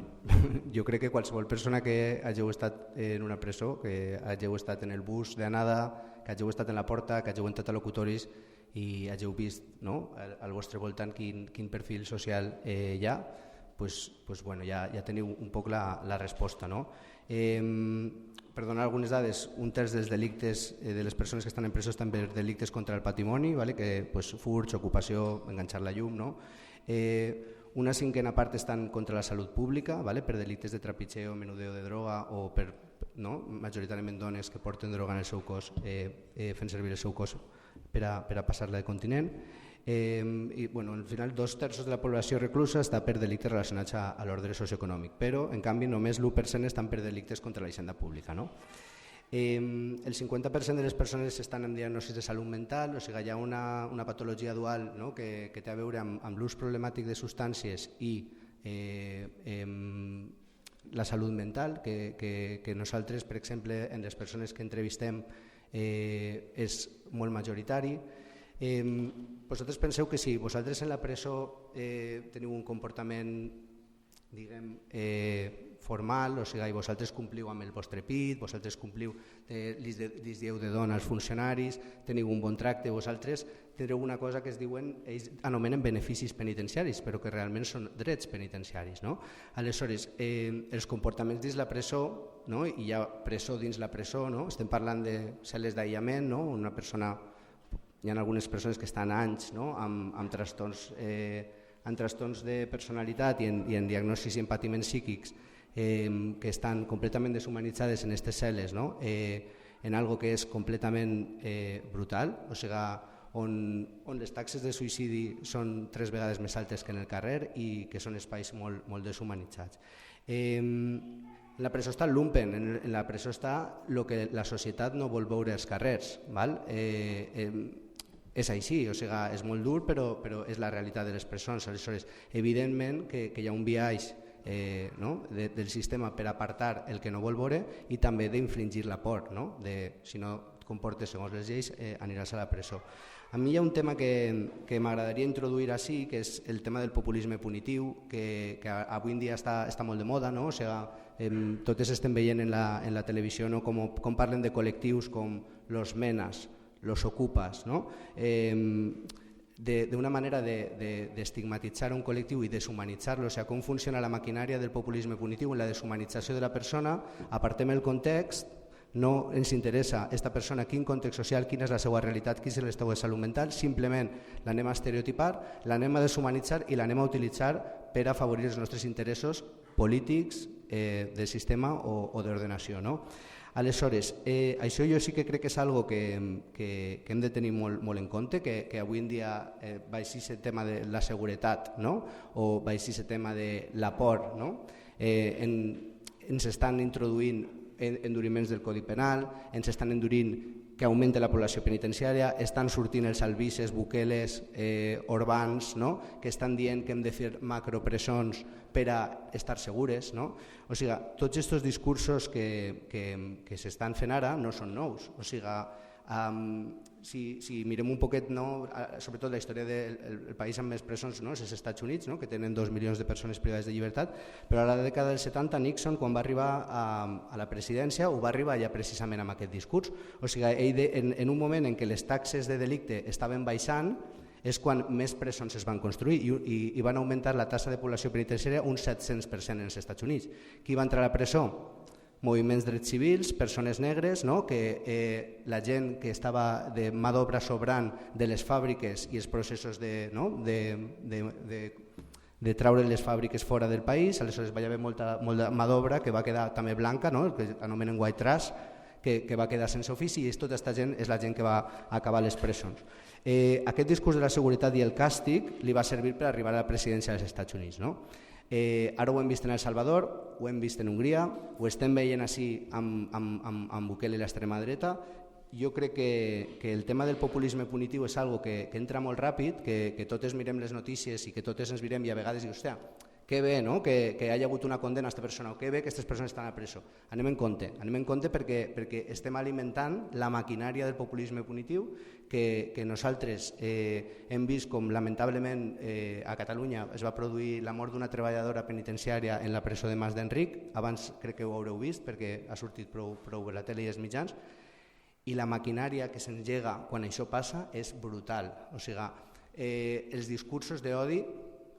jo crec que qualsevol persona que hàgiu estat en una presó, que hàgiu estat en el bus d'anada, que hàgiu estat en la porta, que hàgiu entrat a locutoris i hàgiu vist, no, al vostre voltant quin perfil social hi ha, pues, bueno, ja teniu un poc la resposta, no? Per donar algunes dades, un terç dels delictes de les persones que estan en presó estan per delictes contra el patrimoni, vale? Que furts, ocupació, enganxar la llum, no? Una cinquena part estan contra la salut pública, vale? Per delictes de trepitgeo, menudeo de droga o per majoritàriament dones que porten droga en el seu cos, fent servir el seu cos per a passar-la de continent. I, bueno, al final 2/3 de la població reclusa està per delictes relacionats a l'ordre socioeconòmic, però en canvi només l'1% estan per delictes contra la hisenda pública. No? El 50% de les persones estan en diagnosis de salut mental, o sigui, hi ha una patologia dual, no? que té a veure amb l'ús problemàtic de substàncies i la salut mental, que nosaltres, per exemple, en les persones que entrevistem és molt majoritari. Vosaltres penseu que si vosaltres en la presó teniu un comportament, diguem, formal, o sigui, vosaltres compliu amb el vostre pit, vosaltres compliu, li dieu de dona als funcionaris, teniu un bon tracte, vosaltres tindreu una cosa que ells anomenen beneficis penitenciaris, però que realment són drets penitenciaris. No? Aleshores, els comportaments dins la presó, no? I hi ha presó dins la presó, no? Estem parlant de cel·les d'aïllament, no? Una persona, hi ha algunes persones que estan anys, no? amb trastorns de personalitat i en diagnosis i en patiments psíquics que estan completament deshumanitzades en aquestes cel·les, no? En algo que és completament brutal, o sigui, on les taxes de suïcidi són 3 vegades més altes que en el carrer i que són espais molt deshumanitzats. La presó està el lumpen, en la presó està el que la societat no vol veure als carrers. És així, o sigui, és molt dur, però és la realitat de les persones. Aleshores, evidentment que hi ha un biaix del sistema per apartar el que no vol veure i també d'infringir la por, si no et comportes segons les lleis aniràs a la presó. A mi hi ha un tema que m'agradaria introduir així, que és el tema del populisme punitiu, que avui en dia està molt de moda, no? O sigui, totes estem veient en la televisió com parlen de col·lectius com los menas, los ocupas, no? D'una manera d'estigmatitzar un col·lectiu i deshumanitzar-lo, o sigui, com funciona la maquinària del populisme punitiu en la deshumanització de la persona, apartem el context, no ens interessa aquesta persona, quin context social, quina és la seva realitat, quina és la seva salut mental, simplement l'anem a estereotipar, l'anem a deshumanitzar i l'anem a utilitzar per afavorir els nostres interessos polítics, del sistema o d'ordenació, no? Aleshores, això jo sí que crec que és algo que hem de tenir molt en compte, que avui en dia va així el tema de la seguretat, no? O va així el tema de la por, no? Ens estan introduint enduriments del Codi Penal, ens estan endurint que augmenta la població penitenciària, estan sortint els albises, buqueles, urbans, no? Que estan dient que hem de fer macropresons per a estar segures. No? O sigui, tots aquests discursos que s'estan fent ara no són nous. O sigui, si mirem un poquet, no? Sobretot la història del país amb més presons, no? És els Estats Units, no? Que tenen 2 milions de persones privades de llibertat, però a la dècada dels 70 Nixon, quan va arribar a la presidència, ho va arribar ja precisament amb aquest discurs. O sigui, ell en un moment en què les taxes de delicte estaven baixant és quan més presons es van construir i van augmentar la tassa de població penitenciària un 700% en els Estats Units. Qui va entrar a la presó? Moviments drets civils, persones negres, no? Que la gent que estava de mà d'obra sobrant de les fàbriques i els processos de treure les fàbriques fora del país, aleshores va haver molta mà d'obra que va quedar també blanca, no? El que anomenen white trash, que va quedar sense ofici, i tota aquesta gent és la gent que va acabar a les presons. Aquest discurs de la seguretat i el càstig li va servir per arribar a la presidència dels Estats Units. No? Ara ho hem vist en El Salvador, ho hem vist en Hongria, ho estem veient així amb Bukele i l'extrema dreta. Jo crec que el tema del populisme punitiu és algo que entra molt ràpid, que totes mirem les notícies i que totes ens mirem i a vegades dius, hòstia, que bé, no? Que hi hagi hagut una condena a aquesta persona, o que bé que aquestes persones estan a presó. Anem en compte perquè estem alimentant la maquinària del populisme punitiu que nosaltres hem vist com lamentablement a Catalunya es va produir la mort d'una treballadora penitenciària en la presó de Mas d'Enric, abans crec que ho haureu vist perquè ha sortit prou a la tele i als mitjans, i la maquinària que s'engega quan això passa és brutal. O sigui, els discursos d'odi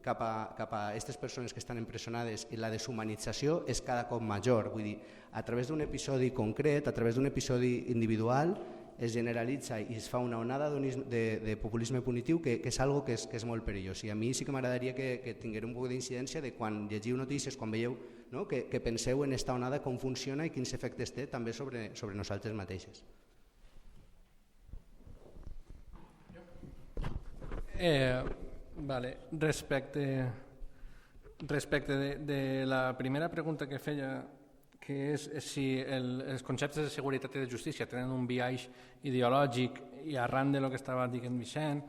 cap a aquestes persones que estan empresonades i la deshumanització és cada cop major. Vull dir, a través d'un episodi concret, a través d'un episodi individual, es generalitza i es fa una onada de populisme punitiu que és algo que és molt perillós. I a mi sí que m'agradaria que tingueu un poc d'incidència de quan llegiu notícies, quan veieu, no? que penseu en esta onada, com funciona i quins efectes té també sobre nosaltres mateixes. Vale. Respecte de la primera pregunta que feia, que és si els conceptes de seguretat i de justícia tenen un biaix ideològic, i arran de lo que estava dient Vicent,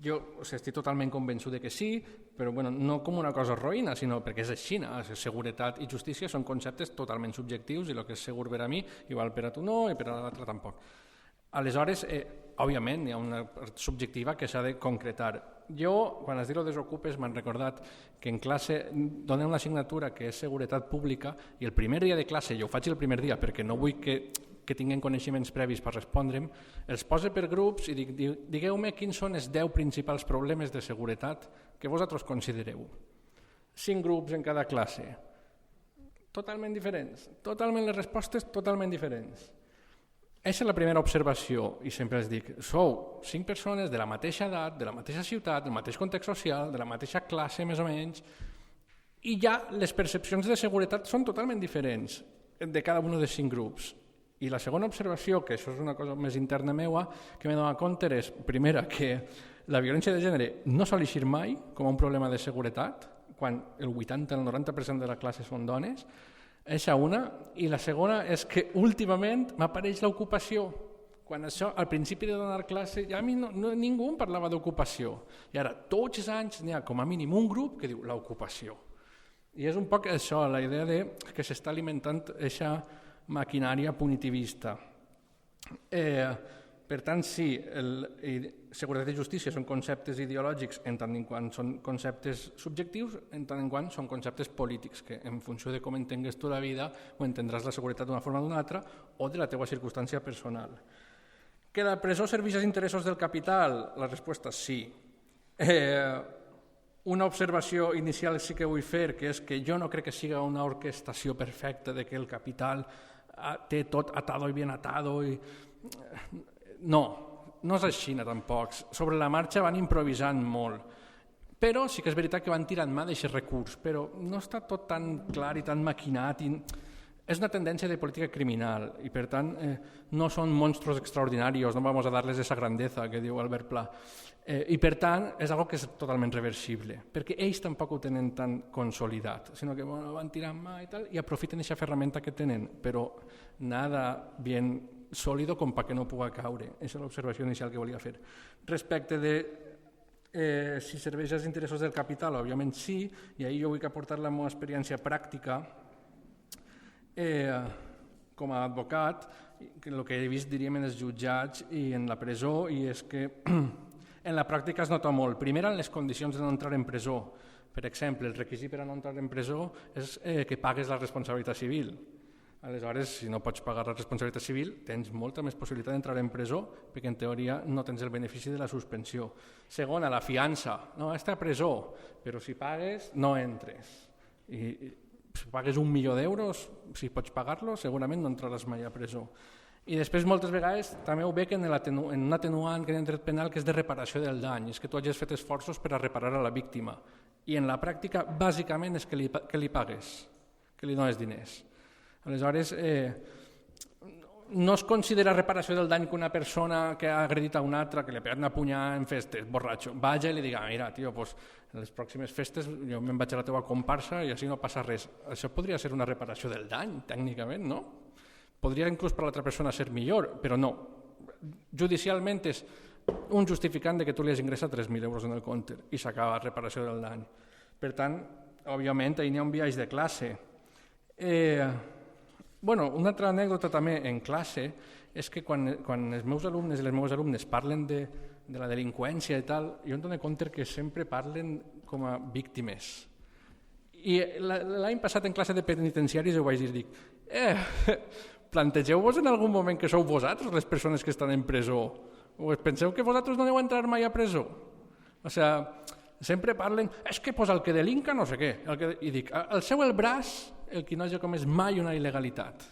jo estic totalment convençut de que sí, però no com una cosa roïna, sinó perquè és així. Seguretat i justícia són conceptes totalment subjectius i el que és segur per a mi, igual per a tu no i per a l'altre tampoc. Aleshores, òbviament, hi ha una part subjectiva que s'ha de concretar. Jo, quan es diu Desocupes, m'han recordat que en classe donem una assignatura que és seguretat pública i el primer dia de classe, jo ho faig el primer dia perquè no vull que tinguin coneixements previs per respondre'm, els poso per grups i dic, digueu-me quins són els 10 principals problemes de seguretat que vosaltres considereu. 5 grups en cada classe. Totalment diferents. Totalment les respostes totalment diferents. Aquesta és la primera observació i sempre els dic, sou 5 persones de la mateixa edat, de la mateixa ciutat, del mateix context social, de la mateixa classe més o menys, i ja les percepcions de seguretat són totalment diferents de cada un dels 5 grups. I la segona observació, que això és una cosa més interna meua, que m'he donat compte és, primera, que la violència de gènere no sol eixir mai com un problema de seguretat, quan el 80 o el 90% de la classe són dones. Eixa una, i la segona és que últimament m'apareix l'ocupació. Quan això, al principi de donar classe, ja a mi ningú em parlava d'ocupació. I ara, tots els anys, n'hi ha com a mínim un grup que diu l'ocupació. I és un poc això, la idea de que s'està alimentant aquesta maquinària punitivista. Per tant, sí, seguretat i justícia són conceptes ideològics en tant en quant són conceptes subjectius, en tant en quant són conceptes polítics, que en funció de com entengues tu la vida ho entendràs la seguretat d'una forma o d'una altra o de la teva circumstància personal. Que la presó serveix als interessos del capital? La resposta és sí. Una observació inicial sí que vull fer, que és que jo no crec que sigui una orquestació perfecta de que el capital té tot atado i bien atado i... No és així tampoc. Sobre la marxa van improvisant molt. Però sí que és veritat que van tirant mà d'aquest recurs, però no està tot tan clar i tan maquinat. és una tendència de política criminal i, per tant, no són monstruos extraordinarios, no vamos a darles esa grandeza que diu Albert Pla. I, per tant, és algo que és totalment reversible, perquè ells tampoc ho tenen tan consolidat, sinó que van tirant mà i tal, i aprofiten aquesta ferramenta que tenen, però nada bien sólido com perquè no pugui caure. Aquesta és l'observació inicial que volia fer. Respecte de si serveix als interessos del capital, òbviament sí, i ahir jo vull aportar la meva experiència pràctica com a advocat, el que he vist, diríem, en els jutjats i en la presó, i és que en la pràctica es nota molt. Primer, en les condicions de no entrar en presó. Per exemple, el requisit per a no entrar en presó és que pagues la responsabilitat civil. Aleshores, si no pots pagar la responsabilitat civil, tens molta més possibilitat d'entrar en presó, perquè en teoria no tens el benefici de la suspensió. Segona, la fiança. No, està a presó, però si pagues, no entres. I si pagues $1.000.000, si pots pagar-lo, segurament no entraràs mai a presó. I després, moltes vegades, també ho veig en un atenuant que en dret penal, que és de reparació del dany, és que tu hagis fet esforços per a reparar a la víctima. I en la pràctica, bàsicament, és que li pagues, que li dones diners. Aleshores, no es considera reparació del dany que una persona que ha agredit a una altra, que li ha pegat una punyada en festes, borratxo, vagi i li diga, mira, tio, pues, en les pròximes festes jo me'n vaig a la teva comparsa i així no passa res. Això podria ser una reparació del dany, tècnicament, no? Podria inclús per l'altra persona ser millor, però no. Judicialment és un justificant de que tu li has ingressat 3.000 euros en el compte i s'acaba la reparació del dany. Per tant, òbviament, ahir n'hi ha un viatge de classe. Una altra anècdota també en classe és que quan els meus alumnes i les meves alumnes parlen de la delinqüència i tal, jo em dono compte que sempre parlen com a víctimes. I l'any passat en classe de penitenciaris ho vaig dir, plantegeu-vos en algun moment que sou vosaltres les persones que estan en presó? O penseu que vosaltres no aneu a entrar mai a presó? O sigui, sempre parlen, és que el que delinca no sé què. I dic, alceu el braç el que no hagi comès mai una il·legalitat.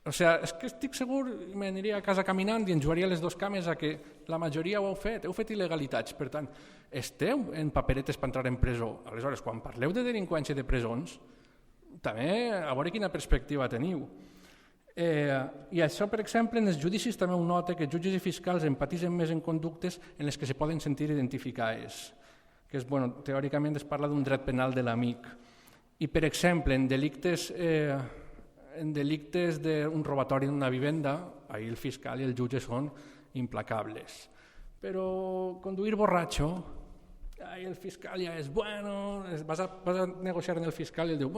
O sigui, és que estic segur, m'aniria a casa caminant i ens jugaria les dues cames a que la majoria ho heu fet il·legalitats. Per tant, esteu en paperetes per entrar en presó. Aleshores, quan parleu de delinqüència de presons, també a veure quina perspectiva teniu. I això, per exemple, en els judicis també ho nota, que jutges i fiscals empatitzen més en conductes en les que se poden sentir identificades, que és, teòricament es parla d'un dret penal de l'amic. I, per exemple, en delictes d'un robatori d'una vivenda, ahir el fiscal i el jutge són implacables. Però conduir borratxo, el fiscal ja és, vas a negociar amb el fiscal i ell diu,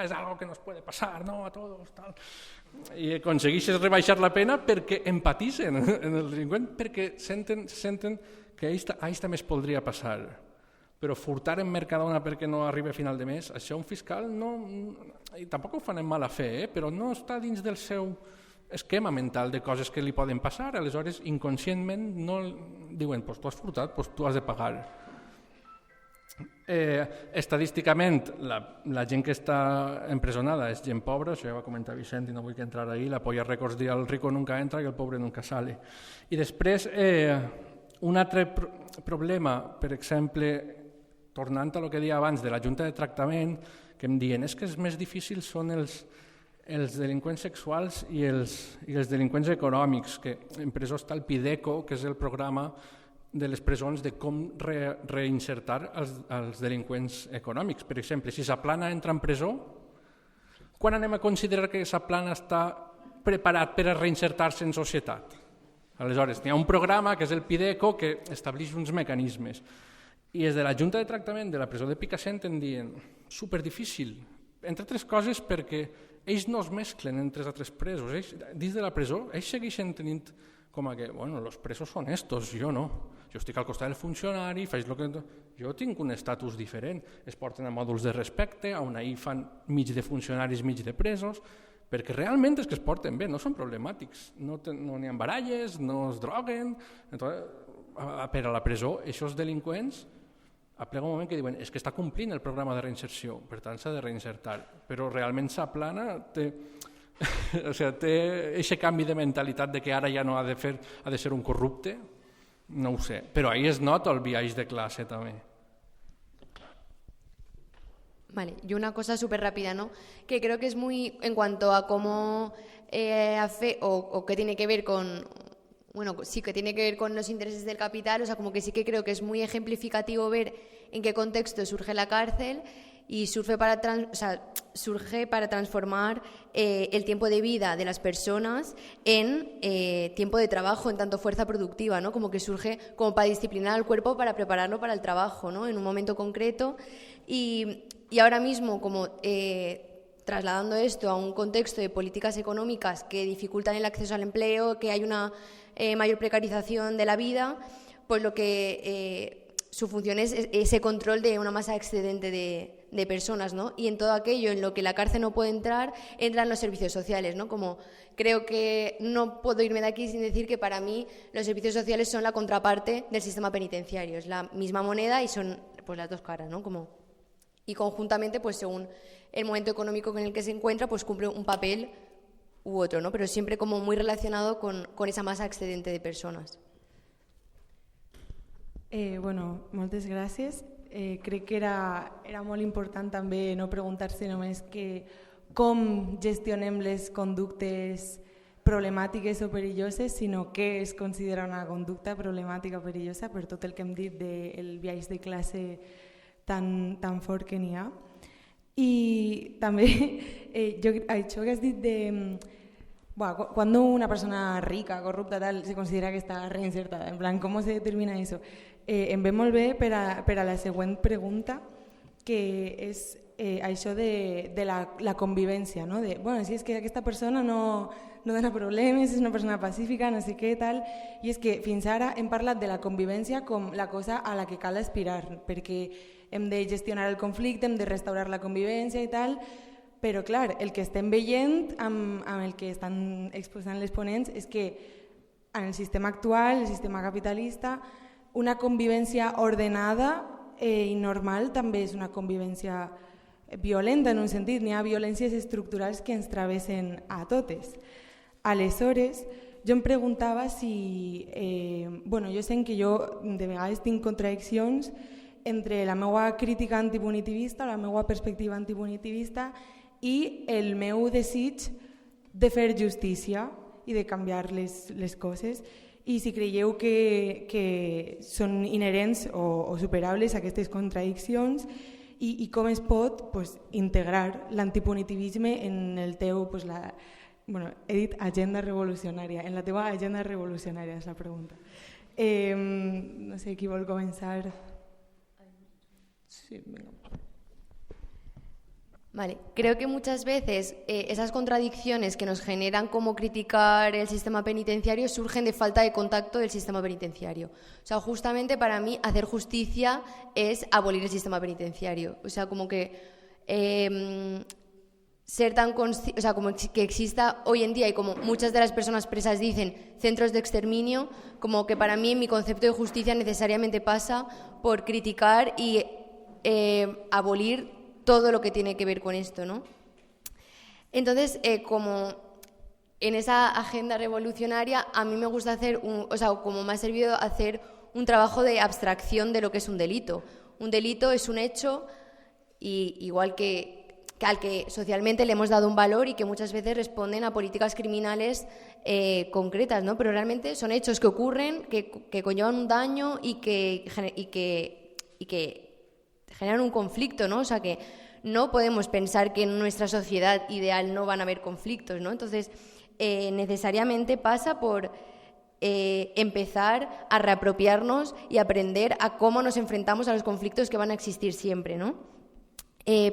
és algo que nos puede pasar, no, a todos, tal. I aconsegueixes rebaixar la pena perquè empatitzen en el delinqüent, perquè senten que a ells també es podria passar. Però furtar en Mercadona perquè no arriba a final de mes, això un fiscal no... I tampoc ho fan en mala fe, però no està dins del seu esquema mental de coses que li poden passar. Aleshores, inconscientment, no diuen, tu has furtat, tu has de pagar. Estadísticament, la gent que està empresonada és gent pobra, això ja va comentar Vicent i no vull que entrar ahí, la Polla Records diu el rico nunca entra i el pobre nunca sale. I després, un altre problema, per exemple, tornant a el que deia abans de la Junta de Tractament, que em diuen és que els més difícils són els delinqüents sexuals i els delinqüents econòmics, que en presó està el PIDECO, que és el programa de les presons de com reinsertar els delinqüents econòmics. Per exemple, si Saplana entra en presó, quan anem a considerar que Saplana està preparat per a reinsertar-se en societat? Aleshores, hi ha un programa, que és el PIDECO, que estableix uns mecanismes. I des de la Junta de Tractament de la presó de Picassent em diuen superdifícil, entre altres coses perquè ells no es mesclen entre els altres presos. Dins de la presó, ells segueixen tenint com que, els presos són estos, jo no. Jo estic al costat del funcionari, faig el que... Jo tinc un estatus diferent. Es porten a mòduls de respecte, on ahir fan mig de funcionaris, mig de presos, perquè realment és que es porten bé, no són problemàtics. No n'hi ha baralles, no es droguen. Per a la presó, aquests delinqüents aplega un moment que diuen és que està complint el programa de reinserció, per tant s'ha de reinsertar. Però realment Saplana té aquest canvi de mentalitat de que ara ja no ha de ser un corrupte, no ho sé, però ahir es nota el viatge de classe també. Vale, y una cosa súper rápida, ¿no? Que creo que es muy, en cuanto a cómo o qué tiene que ver con, bueno, sí que tiene que ver con los intereses del capital, o sea, como que sí que creo que es muy ejemplificativo ver en qué contexto surge la cárcel y surge para transformar el tiempo de vida de las personas en tiempo de trabajo, en tanto fuerza productiva, ¿no? Como que surge como para disciplinar al cuerpo, para prepararlo para el trabajo, ¿no? En un momento concreto. Y ahora mismo, como trasladando esto a un contexto de políticas económicas que dificultan el acceso al empleo, que hay una mayor precarización de la vida, pues lo que su función es ese control de una masa excedente de personas, ¿no? Y en todo aquello en lo que la cárcel no puede entrar, entran los servicios sociales, ¿no? Como creo que no puedo irme de aquí sin decir que para mí los servicios sociales son la contraparte del sistema penitenciario, es la misma moneda y son pues las dos caras, ¿no? Y conjuntamente, pues según el momento económico en el que se encuentra, pues cumple un papel u otro, ¿no? Pero siempre como muy relacionado con esa masa excedente de personas. Bueno, moltes gràcies. Crec que era molt important també no preguntar-se només que com gestionem les conductes problemàtiques o perilloses, sinó què es considera una conducta problemàtica o perillosa per tot el que hem dit del biaix de classe tan fort que n'hi ha. I també això que has dit de cuando una persona rica, corrupta, tal, se considera que está reinsertada, en plan, ¿cómo se determina eso? Em ve molt bé per a la següent pregunta, que és això de la convivència, no? Si és que aquesta persona no dona problemes, és una persona pacífica, no sé què, tal, i és que fins ara hem parlat de la convivència com la cosa a la que cal aspirar, perquè hem de gestionar el conflicte, hem de restaurar la convivència i tal, però clar, el que estem veient amb el que estan exposant les ponents és que en el sistema actual, el sistema capitalista, una convivència ordenada i normal també és una convivència violenta en un sentit. N'hi ha violències estructurals que ens travessen a totes. Aleshores, jo em preguntava si... jo sent que jo de vegades tinc contradiccions entre la meva crítica antipunitivista, la meva perspectiva antipunitivista i el meu desig de fer justícia i de canviar les coses. I si creieu que són inherents o superables aquestes contradiccions i com es pot integrar l'antipunitivisme en el teu, he dit agenda revolucionària, en la teva agenda revolucionària és la pregunta. No sé qui vol començar. Sí, venga. Vale, creo que muchas veces esas contradicciones que nos generan como criticar el sistema penitenciario surgen de falta de contacto del sistema penitenciario. O sea, justamente para mí hacer justicia es abolir el sistema penitenciario. O sea, como que ser tan consciente, o sea, como que exista hoy en día y como muchas de las personas presas dicen, centros de exterminio, como que para mí mi concepto de justicia necesariamente pasa por criticar y abolir todo lo que tiene que ver con esto, ¿no? Entonces, como en esa agenda revolucionaria, a mí me gusta hacer, como me ha servido hacer un trabajo de abstracción de lo que es un delito. Un delito es un hecho, y igual que al que socialmente le hemos dado un valor y que muchas veces responden a políticas criminales concretas, ¿no? Pero realmente son hechos que ocurren, que conllevan un daño y que generan un conflicto, ¿no? O sea que no podemos pensar que en nuestra sociedad ideal no van a haber conflictos, ¿no? Entonces, necesariamente pasa por empezar a reapropiarnos y aprender a cómo nos enfrentamos a los conflictos que van a existir siempre, ¿no?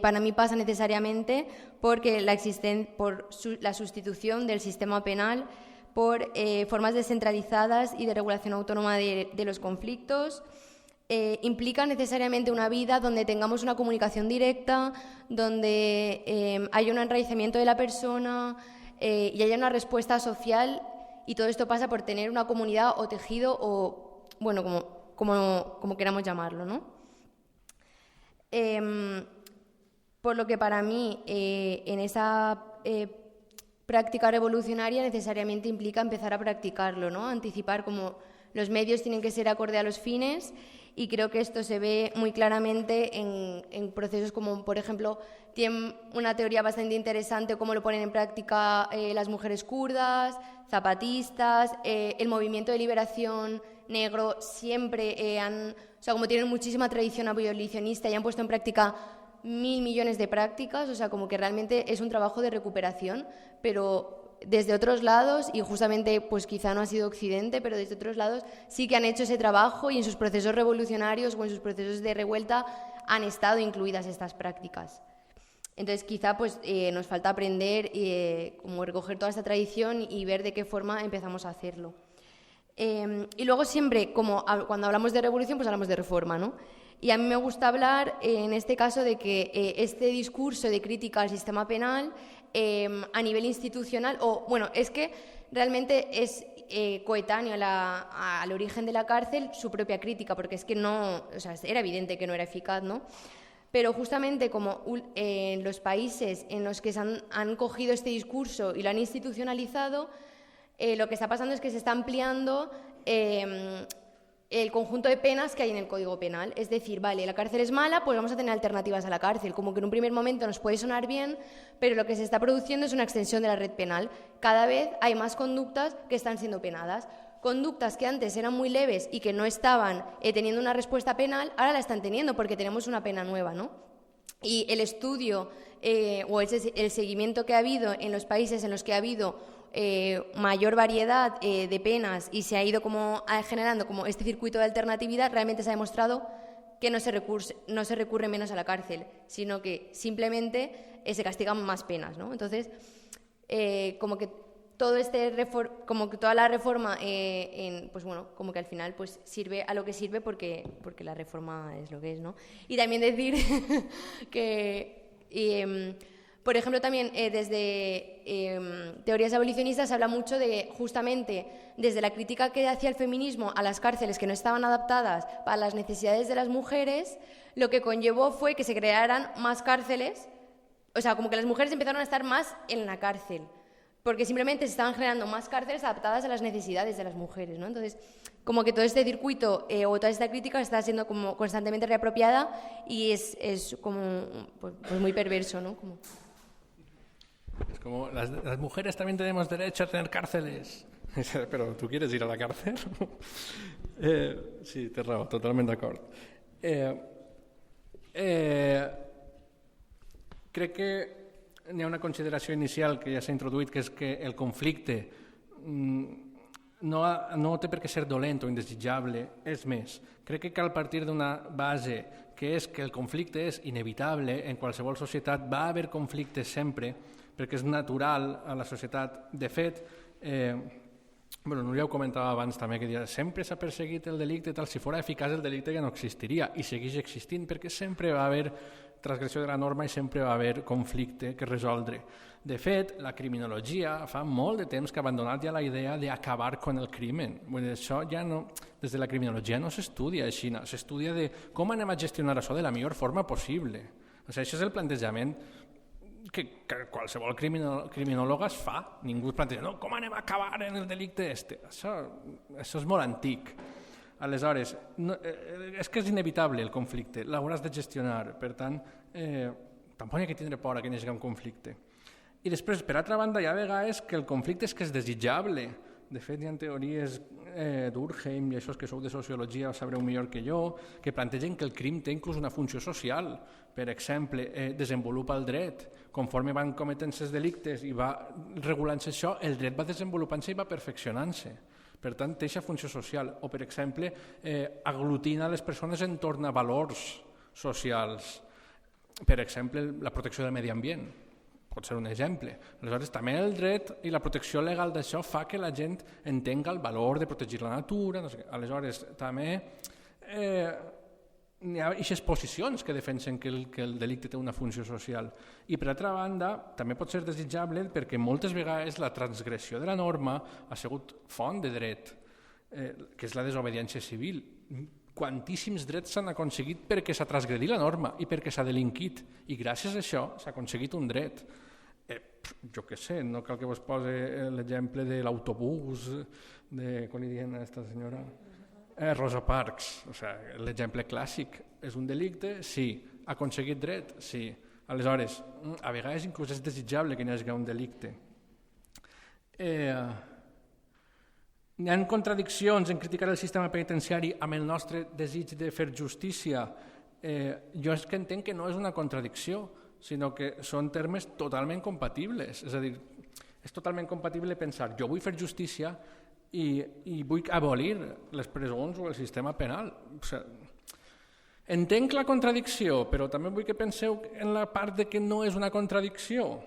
Para mí pasa necesariamente porque por la sustitución del sistema penal por formas descentralizadas y de regulación autónoma de los conflictos. Implica necesariamente una vida donde tengamos una comunicación directa, donde haya un enraizamiento de la persona y haya una respuesta social, y todo esto pasa por tener una comunidad o tejido o, bueno, como queramos llamarlo, ¿no? Por lo que para mí en esa práctica revolucionaria necesariamente implica empezar a practicarlo, ¿no? Anticipar como los medios tienen que ser acorde a los fines Y creo que esto se ve muy claramente en procesos como, por ejemplo, tienen una teoría bastante interesante cómo lo ponen en práctica las mujeres kurdas, zapatistas, el movimiento de liberación negro siempre o sea, como tienen muchísima tradición abolicionista y han puesto en práctica 1.000 millones de prácticas, o sea, como que realmente es un trabajo de recuperación, pero desde otros lados, y justamente pues quizá no ha sido Occidente, pero desde otros lados sí que han hecho ese trabajo y en sus procesos revolucionarios o en sus procesos de revuelta han estado incluidas estas prácticas. Entonces quizá pues nos falta aprender como recoger toda esta tradición y ver de qué forma empezamos a hacerlo. Y luego siempre, como cuando hablamos de revolución, pues hablamos de reforma, ¿no? Y a mí me gusta hablar, en este caso, de que este discurso de crítica al sistema penal a nivel institucional, es que realmente es coetáneo al origen de la cárcel su propia crítica, porque es que no, o sea, era evidente que no era eficaz, ¿no? Pero justamente como en los países en los que se han cogido este discurso y lo han institucionalizado, lo que está pasando es que se está ampliando el conjunto de penas que hay en el Código Penal. Es decir, vale, la cárcel es mala, pues vamos a tener alternativas a la cárcel. Como que en un primer momento nos puede sonar bien, pero lo que se está produciendo es una extensión de la red penal. Cada vez hay más conductas que están siendo penadas. Conductas que antes eran muy leves y que no estaban teniendo una respuesta penal, ahora la están teniendo porque tenemos una pena nueva, ¿no? Y el estudio el seguimiento que ha habido en los países en los que ha habido mayor variedad de penas y se ha ido como generando como este circuito de alternatividad, realmente se ha demostrado que no se recurre menos a la cárcel, sino que simplemente se castigan más penas, ¿no? Entonces, como que toda la reforma, pues bueno, como que al final pues sirve a lo que sirve porque la reforma es lo que es, ¿no? Y también decir que por ejemplo, también desde teorías abolicionistas se habla mucho de, justamente, desde la crítica que hacía el feminismo a las cárceles que no estaban adaptadas para las necesidades de las mujeres, lo que conllevó fue que se crearan más cárceles, o sea, como que las mujeres empezaron a estar más en la cárcel, porque simplemente se estaban generando más cárceles adaptadas a las necesidades de las mujeres, ¿no? Entonces, como que todo este circuito o toda esta crítica está siendo como constantemente reapropiada y es como pues muy perverso, ¿no? Es como, las mujeres también tenemos derecho a tener cárceles. Pero, ¿tú quieres ir a la cárcel? Sí, té raó, totalment d'acord. Crec que n'hi ha una consideració inicial que ja s'ha introduït, que és que el conflicte no té per què ser dolent o indesitjable, és més. Crec que cal partir d'una base que és que el conflicte és inevitable, en qualsevol societat va haver conflictes sempre, perquè és natural a la societat. De fet, Núria ho comentava abans també, que deia, sempre s'ha perseguit el delicte, tal, si fos eficaç el delicte ja no existiria, i segueix existint perquè sempre va haver transgressió de la norma i sempre va haver conflicte que resoldre. De fet, la criminologia fa molt de temps que ha abandonat ja la idea d'acabar con el crimen. Vull dir, això ja no, des de la criminologia no s'estudia així, no, s'estudia de com anem a gestionar això de la millor forma possible. O sigui, això és el plantejament que qualsevol criminòleg es fa. Ningú es planteja, no, com anem a acabar en el delicte este? Això és molt antic. Aleshores, és que és inevitable el conflicte, l'hauràs de gestionar, per tant, tampoc hi ha que tindre por a que hi hagi un conflicte. I després, per altra banda, hi ha vegades que el conflicte és que és desitjable. De fet, hi ha teories d'Urkheim i això que sou de sociologia ho sabreu millor que jo, que plantegen que el crim té inclús una funció social. Per exemple, desenvolupa el dret. Conforme van cometent-se els delictes i va regulant-se això, el dret va desenvolupant-se i va perfeccionant-se. Per tant, té aquesta funció social. O, per exemple, aglutina les persones entorn a valors socials. Per exemple, la protecció del medi ambient. Pot ser un exemple. Aleshores, també el dret i la protecció legal d'això fa que la gent entenga el valor de protegir la natura. No sé. Aleshores, també hi ha aquestes posicions que defensen que el delicte té una funció social. I, per altra banda, també pot ser desitjable perquè moltes vegades la transgressió de la norma ha sigut font de dret, que és la desobediència civil. Quantíssims drets s'han aconseguit perquè s'ha transgredit la norma i perquè s'ha delinquit. I gràcies a això s'ha aconseguit un dret. Jo què sé, no cal que vos posi l'exemple de l'autobús, com li diuen a aquesta senyora? Rosa Parks, o sigui, l'exemple clàssic, és un delicte? Sí. Ha aconseguit dret? Sí. Aleshores, a vegades inclús és desitjable que hi hagi un delicte. Hi ha contradiccions en criticar el sistema penitenciari amb el nostre desig de fer justícia. Jo és que entenc que no és una contradicció, sinó que són termes totalment compatibles. És a dir, és totalment compatible pensar jo vull fer justícia i vull abolir les presons o el sistema penal. O sigui, entenc la contradicció, però també vull que penseu en la part de que no és una contradicció.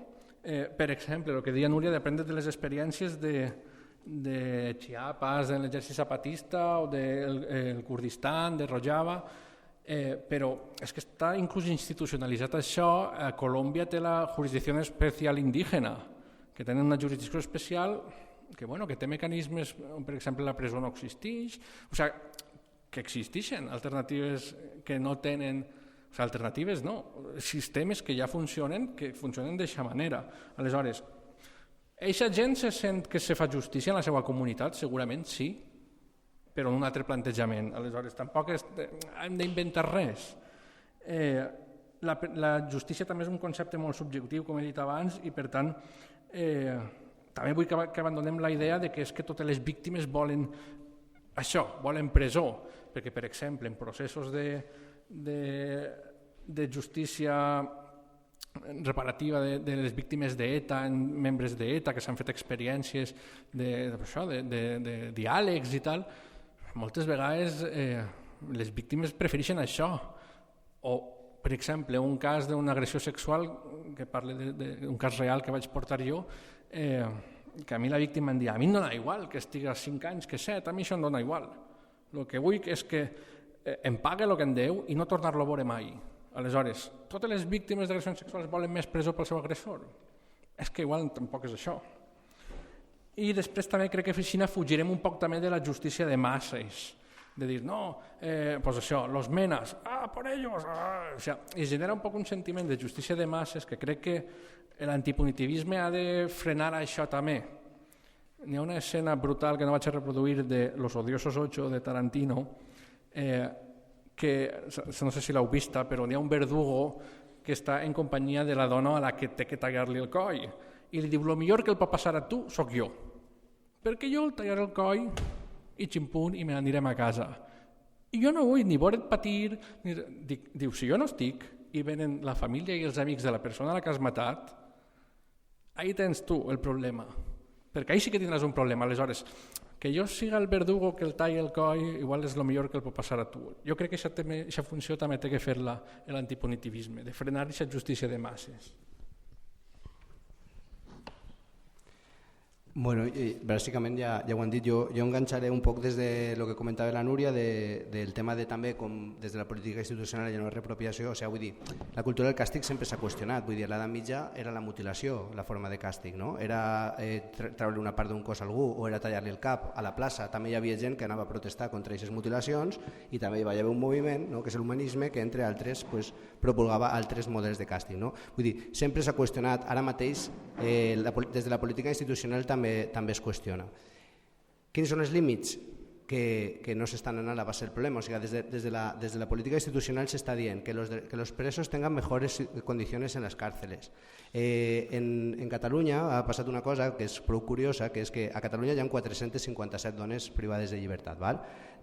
Per exemple, el que deia Núria d'aprendre de les experiències de Chiapas, de l'exèrcit zapatista o del Kurdistan, de Rojava, però és que està inclús institucionalitzat això. Colòmbia té la jurisdicció especial indígena, que tenen una jurisdicció especial que té mecanismes, per exemple, la presó no existeix, o sigui, que existeixen alternatives que no tenen, o sigui, alternatives no, sistemes que ja funcionen, que funcionen d'aquesta manera. Aleshores, eixa gent se sent que se fa justícia en la seva comunitat? Segurament sí, però en un altre plantejament. Aleshores, tampoc hem d'inventar res. La justícia també és un concepte molt subjectiu, com he dit abans, i per tant també vull que abandonem la idea de que és que totes les víctimes volen això, volen presó, perquè, per exemple, en processos de justícia reparativa de les víctimes d'ETA, membres d'ETA, que s'han fet experiències de diàlegs i tal, moltes vegades les víctimes prefereixen això. O, per exemple, un cas d'una agressió sexual, que parla d'un cas real que vaig portar jo, que a mi la víctima em dia, a mi em dona igual que estigui a 5 anys, que 7, a mi això em dona igual. El que vull és que em pague el que em deu i no tornar-lo a veure mai. Aleshores, totes les víctimes d'agressions sexuals volen més presó pel seu agressor? És que igual tampoc és això. I després també crec que així fugirem un poc també de la justícia de masses, de dir, no, pues això, los menas, por ellos, o sea, i genera un poc un sentiment de justícia de masses que crec que l'antipunitivisme ha de frenar això també. N'hi ha una escena brutal que no vaig a reproduir de Los odiosos 8 de Tarantino, que no sé si l'heu vista, però n'hi ha un verdugo que està en companyia de la dona a la que té que tallar-li el coll i li diu, lo millor que el pot passar a tu sóc jo, perquè jo el tallaré el coll i ximpun i me n'anirem a casa. I jo no vull ni veure't patir, diu, si jo no estic i venen la família i els amics de la persona a la que has matat, ahí tens tu el problema, perquè ahí sí que tindràs un problema. Aleshores, que jo siga el verdugo que el talli el coll igual és el millor que el pot passar a tu. Jo crec que aquesta funció també té que fer-la l'antipunitivisme, de frenar aquesta justícia de masses. Bueno, bàsicament ja ho han dit, jo enganxaré un poc des de lo que comentava la Núria del tema de també com des de la política institucional i la no reapropiació, o sigui, vull dir, la cultura del càstig sempre s'ha qüestionat, vull dir, l'edat mitja era la mutilació, la forma de càstig, no? Era treure una part d'un cos a algú o era tallar-li el cap. A la plaça també hi havia gent que anava a protestar contra aquestes mutilacions i també hi va haver un moviment, no?, que és l'humanisme, que entre altres propulgava altres models de càstig, no? Vull dir, sempre s'ha qüestionat, ara mateix des de la política institucional també es qüestiona. Quins són els límits? Que no s'estan anant a base del problema. O sigui, des de la política institucional s'està dient que los presos tengan mejores condiciones en las cárceles. En Catalunya ha passat una cosa que és prou curiosa, que és que a Catalunya hi ha 457 dones privades de llibertat.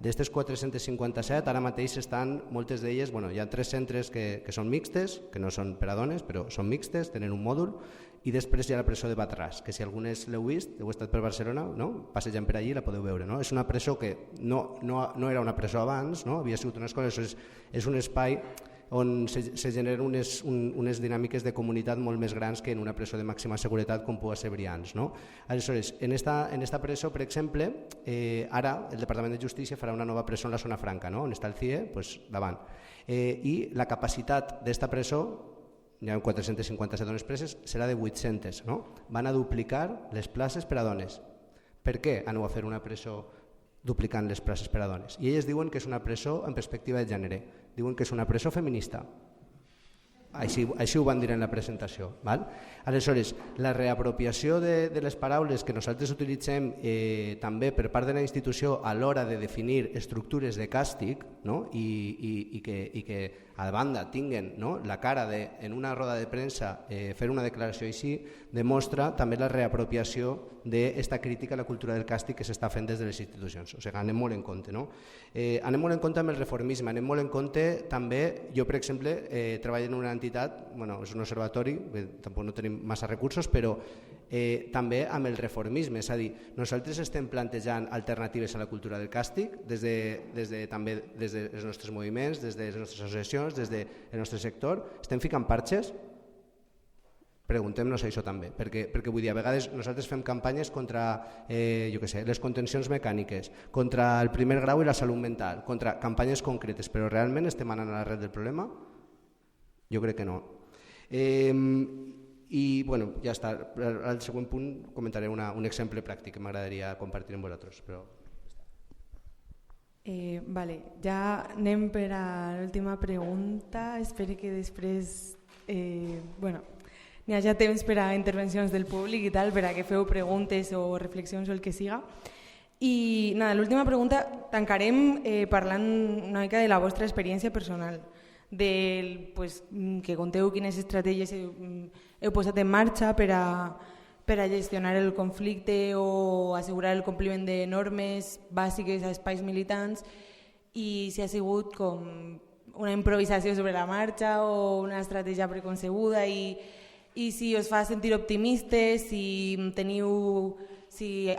D'estes 457, ara mateix estan, moltes d'elles, hi ha 3 centres que són mixtes, que no són per a dones, però són mixtes, tenen un mòdul, i després hi ha la presó de Batràs, que si algunes l'heu vist, heu estat per Barcelona, no? Passejant per allí la podeu veure. No? És una presó que no era una presó abans, no? Havia sigut una escola, és un espai on se generen unes dinàmiques de comunitat molt més grans que en una presó de màxima seguretat com pugui ser Brians. No? Aleshores, en esta presó, per exemple, ara el Departament de Justícia farà una nova presó en la zona franca, no? On està el CIE, davant. I la capacitat d'esta presó, hi ha 457 dones preses, serà de 800. No? Van a duplicar les places per a dones. Per què aneu a fer una presó duplicant les places per a dones? I elles diuen que és una presó en perspectiva de gènere, diuen que és una presó feminista. Així ho van dir en la presentació. Val? Aleshores, la reapropiació de les paraules que nosaltres utilitzem també per part de la institució a l'hora de definir estructures de càstig, no? I que a banda tinguen, no? La cara de, en una roda de premsa fer una declaració així, demostra també la reapropiació d'esta crítica a la cultura del càstig que s'està fent des de les institucions. O sigui, anem molt en compte. No? Anem molt en compte amb el reformisme, anem molt en compte també, jo per exemple treballo en una entitat, bueno, és un observatori, tampoc no tenim massa recursos, però també amb el reformisme, és a dir, nosaltres estem plantejant alternatives a la cultura del càstig també des dels nostres moviments, des de les nostres associacions, des del nostre sector, estem ficant parxes? Preguntem-nos això també, perquè vull dir, a vegades nosaltres fem campanyes contra jo què sé, les contencions mecàniques, contra el primer grau i la salut mental, contra campanyes concretes, però realment estem anant a l'arrel del problema? Jo crec que no. I bueno, ja està, al següent punt comentaré un exemple pràctic que m'agradaria compartir amb vosaltres. Però... Vale, ja anem per a l'última pregunta, espero que després n'hi hagi temps per a intervencions del públic i tal, per a que feu preguntes o reflexions o el que siga. I l'última pregunta tancarem parlant una mica de la vostra experiència personal, que conteu quines estratègies heu posat en marxa per a gestionar el conflicte o assegurar el compliment de normes bàsiques a espais militants, i si ha sigut com una improvisació sobre la marxa o una estratègia preconcebuda, i si us fa sentir optimistes, si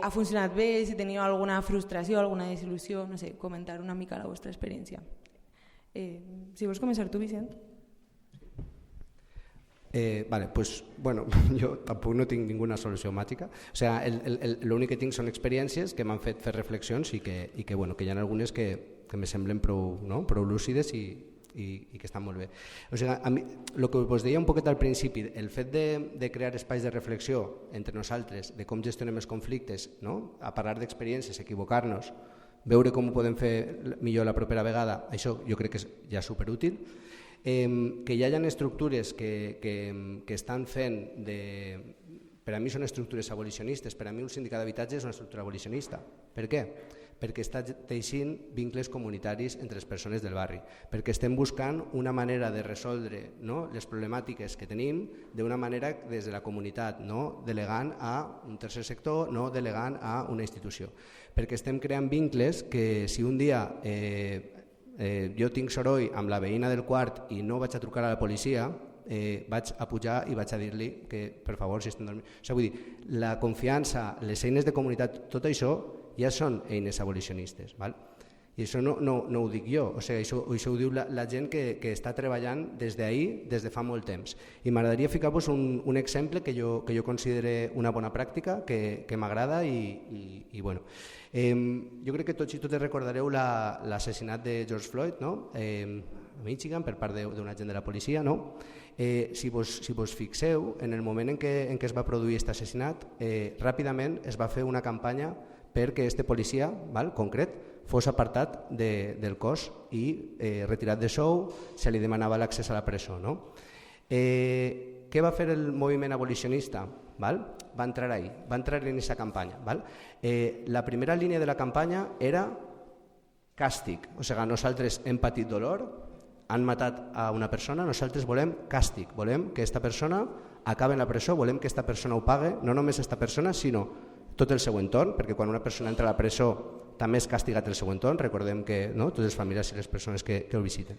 ha funcionat bé, si teniu alguna frustració, alguna desil·lusió, no sé, comentar una mica la vostra experiència. Si vols començar tu, Vicent. Vale, pues bueno, jo tampoc no tinc ninguna solució màgica. O sigui, l'únic que tinc són experiències que m'han fet fer reflexions i que hi ha algunes que me semblen prou lúcides i que estan molt bé. O sigui, el que us deia un poquet al principi, el fet de crear espais de reflexió entre nosaltres, de com gestionem els conflictes, no? A parlar d'experiències, equivocar-nos, veure com ho podem fer millor la propera vegada, això jo crec que és ja superútil. Que hi hagi estructures que estan fent per a mi són estructures abolicionistes, per a mi un sindicat d'habitatge és una estructura abolicionista. Per què? Perquè està teixint vincles comunitaris entre les persones del barri, perquè estem buscant una manera de resoldre les problemàtiques que tenim d'una manera des de la comunitat, no delegant a un tercer sector, no delegant a una institució, perquè estem creant vincles que si un dia jo tinc soroll amb la veïna del quart i no vaig a trucar a la policia, vaig a pujar i vaig a dir-li que per favor si estem dormint. O sigui, vull dir, la confiança, les eines de comunitat, tot això ja són eines abolicionistes. Val? I això no ho dic jo, o sigui, això ho diu la gent que està treballant des d'ahir, des de fa molt temps. I m'agradaria ficar-vos un exemple que jo considere una bona pràctica, que m'agrada i bueno. Jo crec que tots i totes recordareu l'assassinat de George Floyd, no? A Michigan per part d'un agent de la policia. No? Si vos fixeu, en el moment en què es va produir aquest assassinat, ràpidament es va fer una campanya perquè aquest policia concret fos apartat del cos i retirat de sou, se li demanava l'accés a la presó. No? Què va fer el moviment abolicionista? Va entrar ahí, va entrar en aquesta campanya. La primera línia de la campanya era càstig, o sigui, nosaltres hem patit dolor, han matat a una persona, nosaltres volem càstig, volem que aquesta persona acabi en la presó, volem que aquesta persona ho pague, no només aquesta persona, sinó tot el seu entorn, perquè quan una persona entra a la presó també és castigat el seu entorn, recordem que totes les famílies i les persones que el visiten.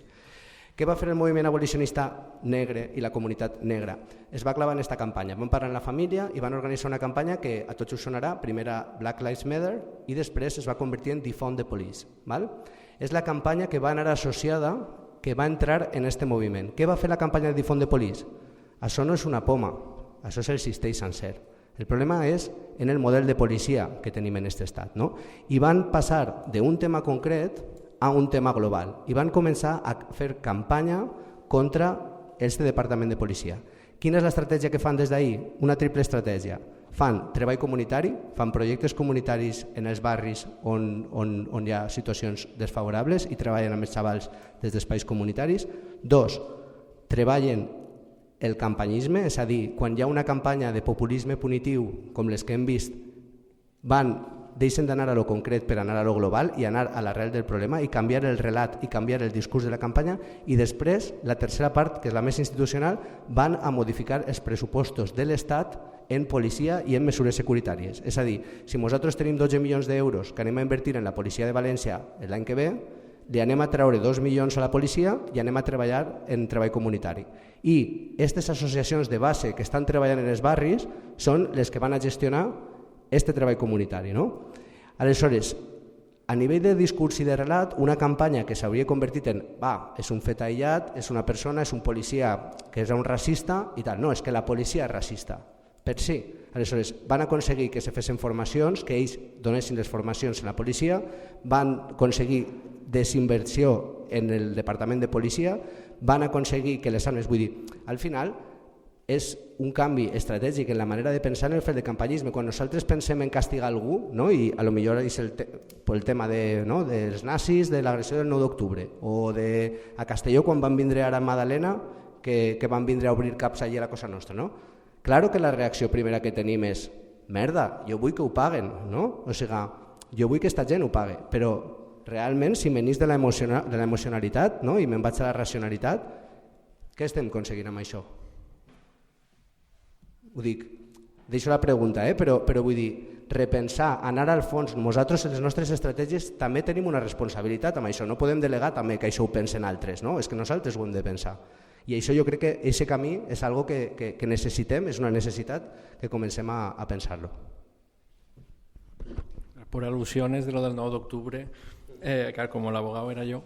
Què va fer el moviment abolicionista negre i la comunitat negra? Es va clavar en aquesta campanya. Van parlar amb la família i van organitzar una campanya que a tots us sonarà, primer era Black Lives Matter i després es va convertir en Defund the Police. És la campanya que va anar associada, que va entrar en aquest moviment. Què va fer la campanya de Defund the Police? Això no és una poma, això s'existeix sencer. El problema és en el model de policia que tenim en aquest estat. I van passar d'un tema concret a un tema global i van començar a fer campanya contra aquest departament de policia. Quina és l'estratègia que fan des d'ahir? Una triple estratègia. Fan treball comunitari, fan projectes comunitaris en els barris on hi ha situacions desfavorables i treballen amb els xavals des d'espais comunitaris. 2, treballen el campanyisme, és a dir, quan hi ha una campanya de populisme punitiu com les que hem vist, deixen d'anar a lo concret per anar a lo global i anar a l'arrel del problema i canviar el relat i canviar el discurs de la campanya, i després, la tercera part, que és la més institucional, van a modificar els pressupostos de l'Estat en policia i en mesures securitàries. És a dir, si nosaltres tenim 12 milions d'euros que anem a invertir en la policia de València l'any que ve, li anem a treure 2 milions a la policia i anem a treballar en treball comunitari. I aquestes associacions de base que estan treballant en els barris són les que van a gestionar este treball comunitari. No? Aleshores, a nivell de discurs i de relat, una campanya que s'hauria convertit en és un fet aïllat, és una persona, és un policia que és un racista i tal. No, és que la policia és racista, per si. Aleshores, van aconseguir que se fessin formacions, que ells donessin les formacions en la policia, van aconseguir desinversió en el departament de policia, van aconseguir que les armes, vull dir, al final és un canvi estratègic en la manera de pensar en el fet de campanyisme. Quan nosaltres pensem en castigar algú, no? I a lo millor és el tema dels nazis, de l'agressió del 9 d'octubre, o a Castelló quan van vindre ara a Madalena, que van vindre a obrir caps allí a la Cosa Nostra. No? Claro que la reacció primera que tenim és merda, jo vull que ho paguen, no? O sigui, jo vull que aquesta gent ho pague, però realment si m'enís de l'emocionalitat, no? I me'n vaig a la racionalitat, què estem aconseguint amb això? Ho dic, deixo la pregunta, però vull dir, repensar, anar al fons. Nosaltres, en les nostres estratègies, també tenim una responsabilitat amb això. No podem delegar també que això ho pensen altres, no? És que nosaltres ho hem de pensar. I això jo crec que aquest camí és algo que necessitem, és una necessitat que comencem a pensar-lo. Por alusiones de lo del 9 de octubre, claro, como el abogado era yo,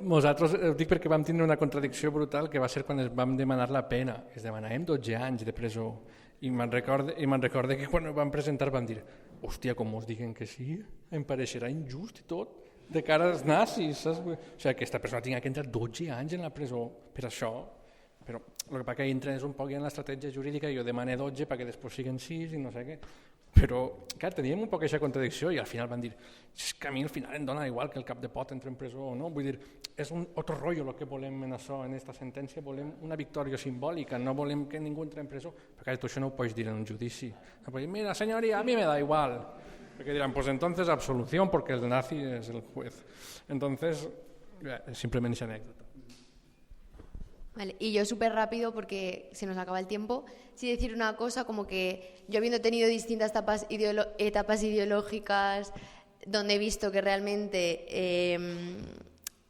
nosaltres, ho dic perquè vam tindre una contradicció brutal que va ser quan es vam demanar la pena, es demanàvem 12 anys de presó, i me'n recorde que quan ho vam presentar van dir, hòstia, com us diguen que sí, em pareixerà injust i tot, de cara als nazis, saps? O sigui, aquesta persona tenia que entrar 12 anys en la presó per això, però el que passa que entra és un poc en l'estratègia jurídica, jo demane 12 perquè després siguin 6 i no sé què, però clar, teníem un poc aquesta contradicció i al final van dir, és que a mi al final em dona igual que el cap de pot entre en presó o no, vull dir, és un otro rollo el que volem en això, en esta sentència, volem una victòria simbòlica, no volem que ningú entre en presó, perquè tu això no ho pots dir en un judici, no pots dir, mira senyoria, a mi me da igual, porque dirán, pues entonces absolución porque el nazi es el juez, entonces simplemente esa anécdota. Vale, y yo súper rápido porque se nos acaba el tiempo, sí decir una cosa como que yo habiendo tenido distintas etapas ideológicas donde he visto que realmente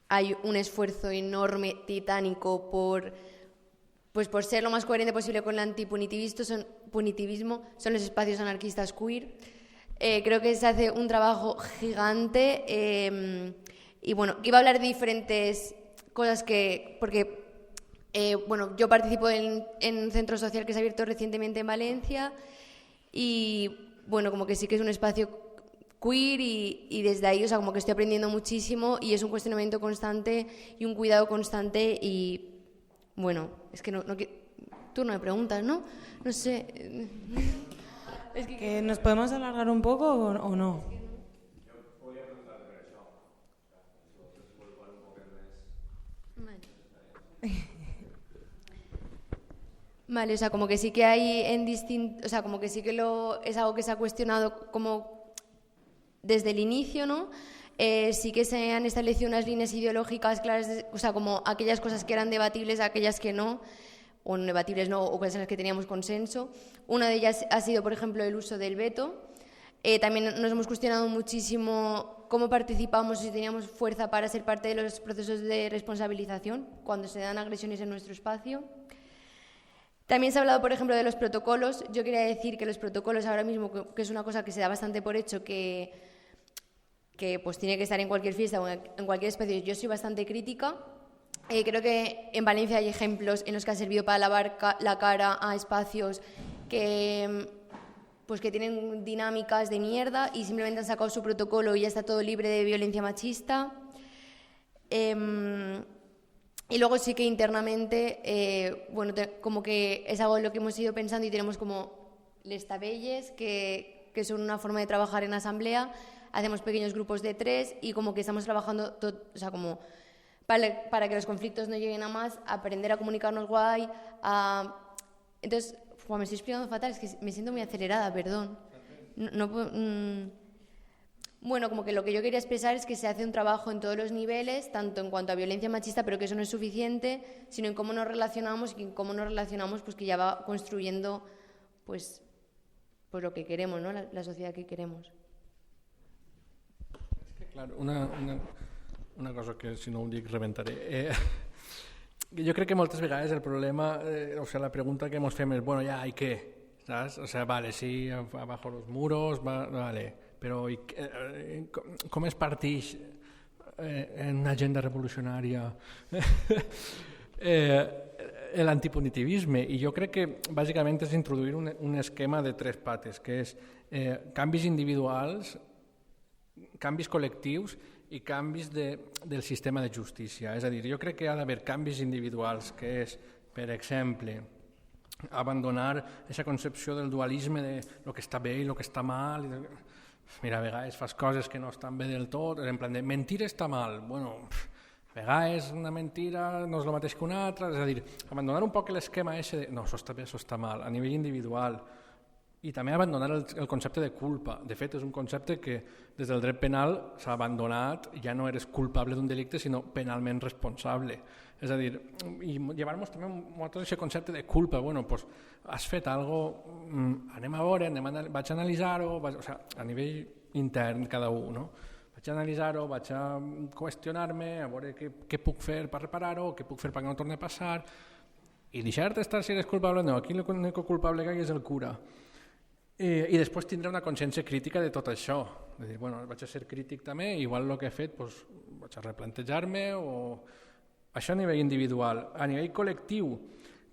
hay un esfuerzo enorme, titánico por ser lo más coherente posible con el antipunitivismo, son los espacios anarquistas queer. Creo que se hace un trabajo gigante y bueno, iba a hablar de diferentes cosas porque yo participo en un centro social que se ha abierto recientemente en Valencia y bueno, como que sí que es un espacio queer y desde ahí, o sea, como que estoy aprendiendo muchísimo y es un cuestionamiento constante y un cuidado constante y bueno, es que tú no me preguntas, ¿no? No sé. Es que ¿nos podemos alargar un poco o no? Vale, o sea, como que sí que hay o sea, como que sí que es algo que se ha cuestionado como desde el inicio, ¿no? Sí que se han establecido unas líneas ideológicas claras, o sea, como aquellas cosas que eran debatibles, aquellas que no, o no debatibles no, o cosas en las que teníamos consenso. Una de ellas ha sido, por ejemplo, el uso del veto. También nos hemos cuestionado muchísimo cómo participamos y si teníamos fuerza para ser parte de los procesos de responsabilización cuando se dan agresiones en nuestro espacio. También se ha hablado, por ejemplo, de los protocolos. Yo quería decir que los protocolos ahora mismo, que es una cosa que se da bastante por hecho, que pues tiene que estar en cualquier fiesta o en cualquier espacio. Yo soy bastante crítica. Creo que en Valencia hay ejemplos en los que ha servido para lavar la cara a espacios que tienen dinámicas de mierda y simplemente han sacado su protocolo y ya está todo libre de violencia machista. Y luego sí que internamente, como que es algo en lo que hemos ido pensando y tenemos como les tabelles, que son una forma de trabajar en asamblea. Hacemos pequeños grupos de 3 y como que estamos trabajando, o sea, como para que los conflictos no lleguen a más, aprender a comunicarnos guay, Entonces, me estoy explicando fatal, es que me siento muy acelerada, perdón. Bueno, como que lo que yo quería expresar es que se hace un trabajo en todos los niveles, tanto en cuanto a violencia machista, pero que eso no es suficiente, sino en cómo nos relacionamos, y en cómo nos relacionamos pues que ya va construyendo pues lo que queremos, ¿no? La sociedad que queremos. És que, clar, una cosa que, si no ho dic, rebentaré. Jo crec que moltes vegades el problema, la pregunta que ens fem és, bueno, ja, ¿y qué? ¿Sabes? O sea, vale, sí, abajo los muros, vale, però com es partix en una agenda revolucionària l'antipunitivisme? I jo crec que bàsicament és introduir un esquema de 3 pates, que és canvis individuals, canvis col·lectius i canvis del sistema de justícia. És a dir, jo crec que ha d'haver canvis individuals, que és, per exemple, abandonar aquesta concepció del dualisme de lo que està bé i lo que està mal. Mira, a vegades fas coses que no estan bé del tot, en plan de mentir està mal. Bueno, a vegades una mentira no és el mateix que una altra, és a dir, abandonar un poc l'esquema ese de no, això està bé, això està mal, a nivell individual. I també abandonar el concepte de culpa. De fet, és un concepte que des del dret penal s'ha abandonat, ja no eres culpable d'un delicte, sinó penalment responsable. És a dir, i llevar-nos també tot aquest concepte de culpa. Bueno, doncs has fet alguna cosa, anem a veure, vaig a analitzar-ho, a nivell intern cada un, no? Vaig a analitzar-ho, vaig a qüestionar-me, a veure què puc fer per reparar-ho, què puc fer perquè no torni a passar, i deixar-te estar si eres culpable o no. Aquí l'únic culpable que hi és el cura. I després tindré una consciència crítica de tot això. De dir, bueno, vaig a ser crític també, igual el que he fet doncs, vaig a replantejar-me, o això a nivell individual. A nivell col·lectiu,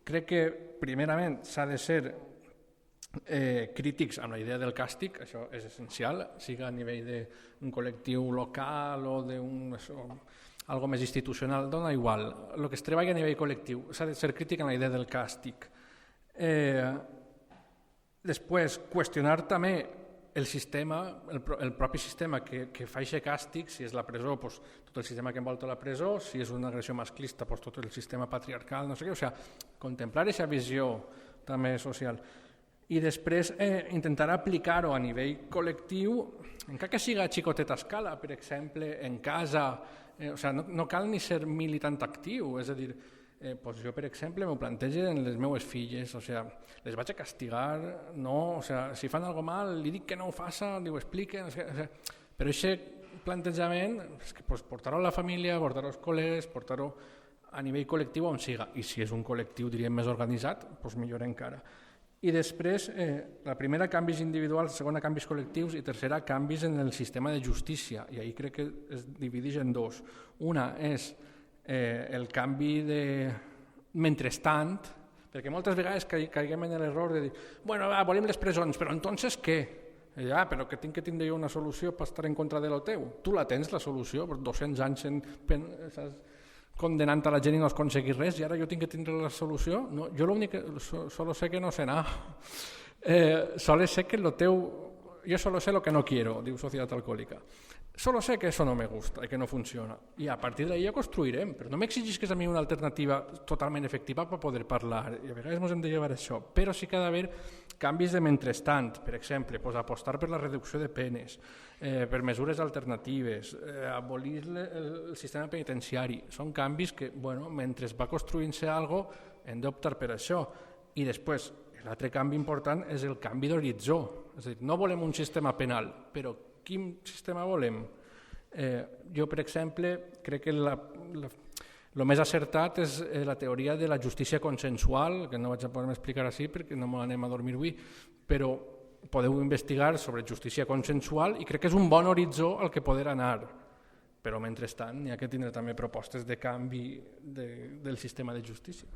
crec que primerament s'ha de ser crítics amb la idea del càstig, això és essencial, sigui a nivell d'un col·lectiu local o algo més institucional, dona igual. El que es treballa a nivell col·lectiu, s'ha de ser crític amb la idea del càstig. Després, qüestionar també el sistema, el propi sistema que fa aquest càstig, si és la presó, doncs, tot el sistema que envolta la presó, si és una agressió masclista, doncs, tot el sistema patriarcal, no sé què, o sigui, contemplar aquesta visió també social. I després intentar aplicar-ho a nivell col·lectiu, encara que siga a xicoteta escala, per exemple, en casa, o sigui, no cal ni ser militant actiu, és a dir, jo, per exemple, m'ho plantege en les meves filles, o sigui, les vaig a castigar, no, o sigui, si fan alguna mal, li dic que no ho faça, li ho expliquen, però aquest plantejament, portar-ho a la família, portar-ho als col·legues, portar-ho a nivell col·lectiu on siga, i si és un col·lectiu, diríem, més organitzat, doncs millor encara. I després, la primera, canvis individuals, la segona, canvis col·lectius, i tercera, canvis en el sistema de justícia, i ahí crec que es divideix en 2. Una és el canvi de mentrestant, perquè moltes vegades caiguem en l'error de dir, bueno, volem les presons, però entonces què? Però que tinc que tindre una solució per estar en contra de lo teu. Tu la tens, la solució, per 200 anys condenant a la gent i no has aconseguit res, i ara jo tinc que tindre la solució? No, jo l'únic, solo sé que no sé nada. Solo sé que lo teu, yo solo sé lo que no quiero, diu Societat Alcohòlica. Solo sé que eso no me gusta y que no funciona. Y a partir de ahí ya construirem, però no m'exigis a mi una alternativa totalment efectiva per poder parlar. I a vegades ens hem de llevar això. Però sí que ha d'haver canvis de mentrestant. Per exemple, apostar per la reducció de penes, per mesures alternatives, abolir el sistema penitenciari. Són canvis que, mentre va construint-se alguna cosa, hem d'optar per això. I després, l'altre canvi important és el canvi d'horitzó. És a dir, no volem un sistema penal, però quin sistema volem? Jo, per exemple, crec que el més acertat és la teoria de la justícia consensual, que no vaig a poder explicar així perquè no m'anem a dormir avui, però podeu investigar sobre justícia consensual i crec que és un bon horitzó al que poder anar. Però, mentrestant, hi ha que tindre també propostes de canvi del sistema de justícia.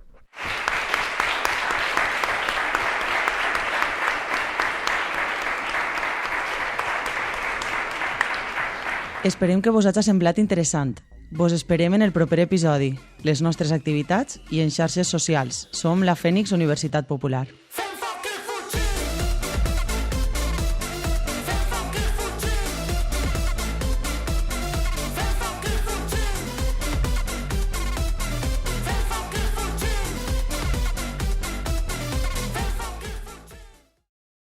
Esperem que vos hagi semblat interessant. Vos esperem en el proper episodi, les nostres activitats i en xarxes socials. Som la Fènix Universitat Popular.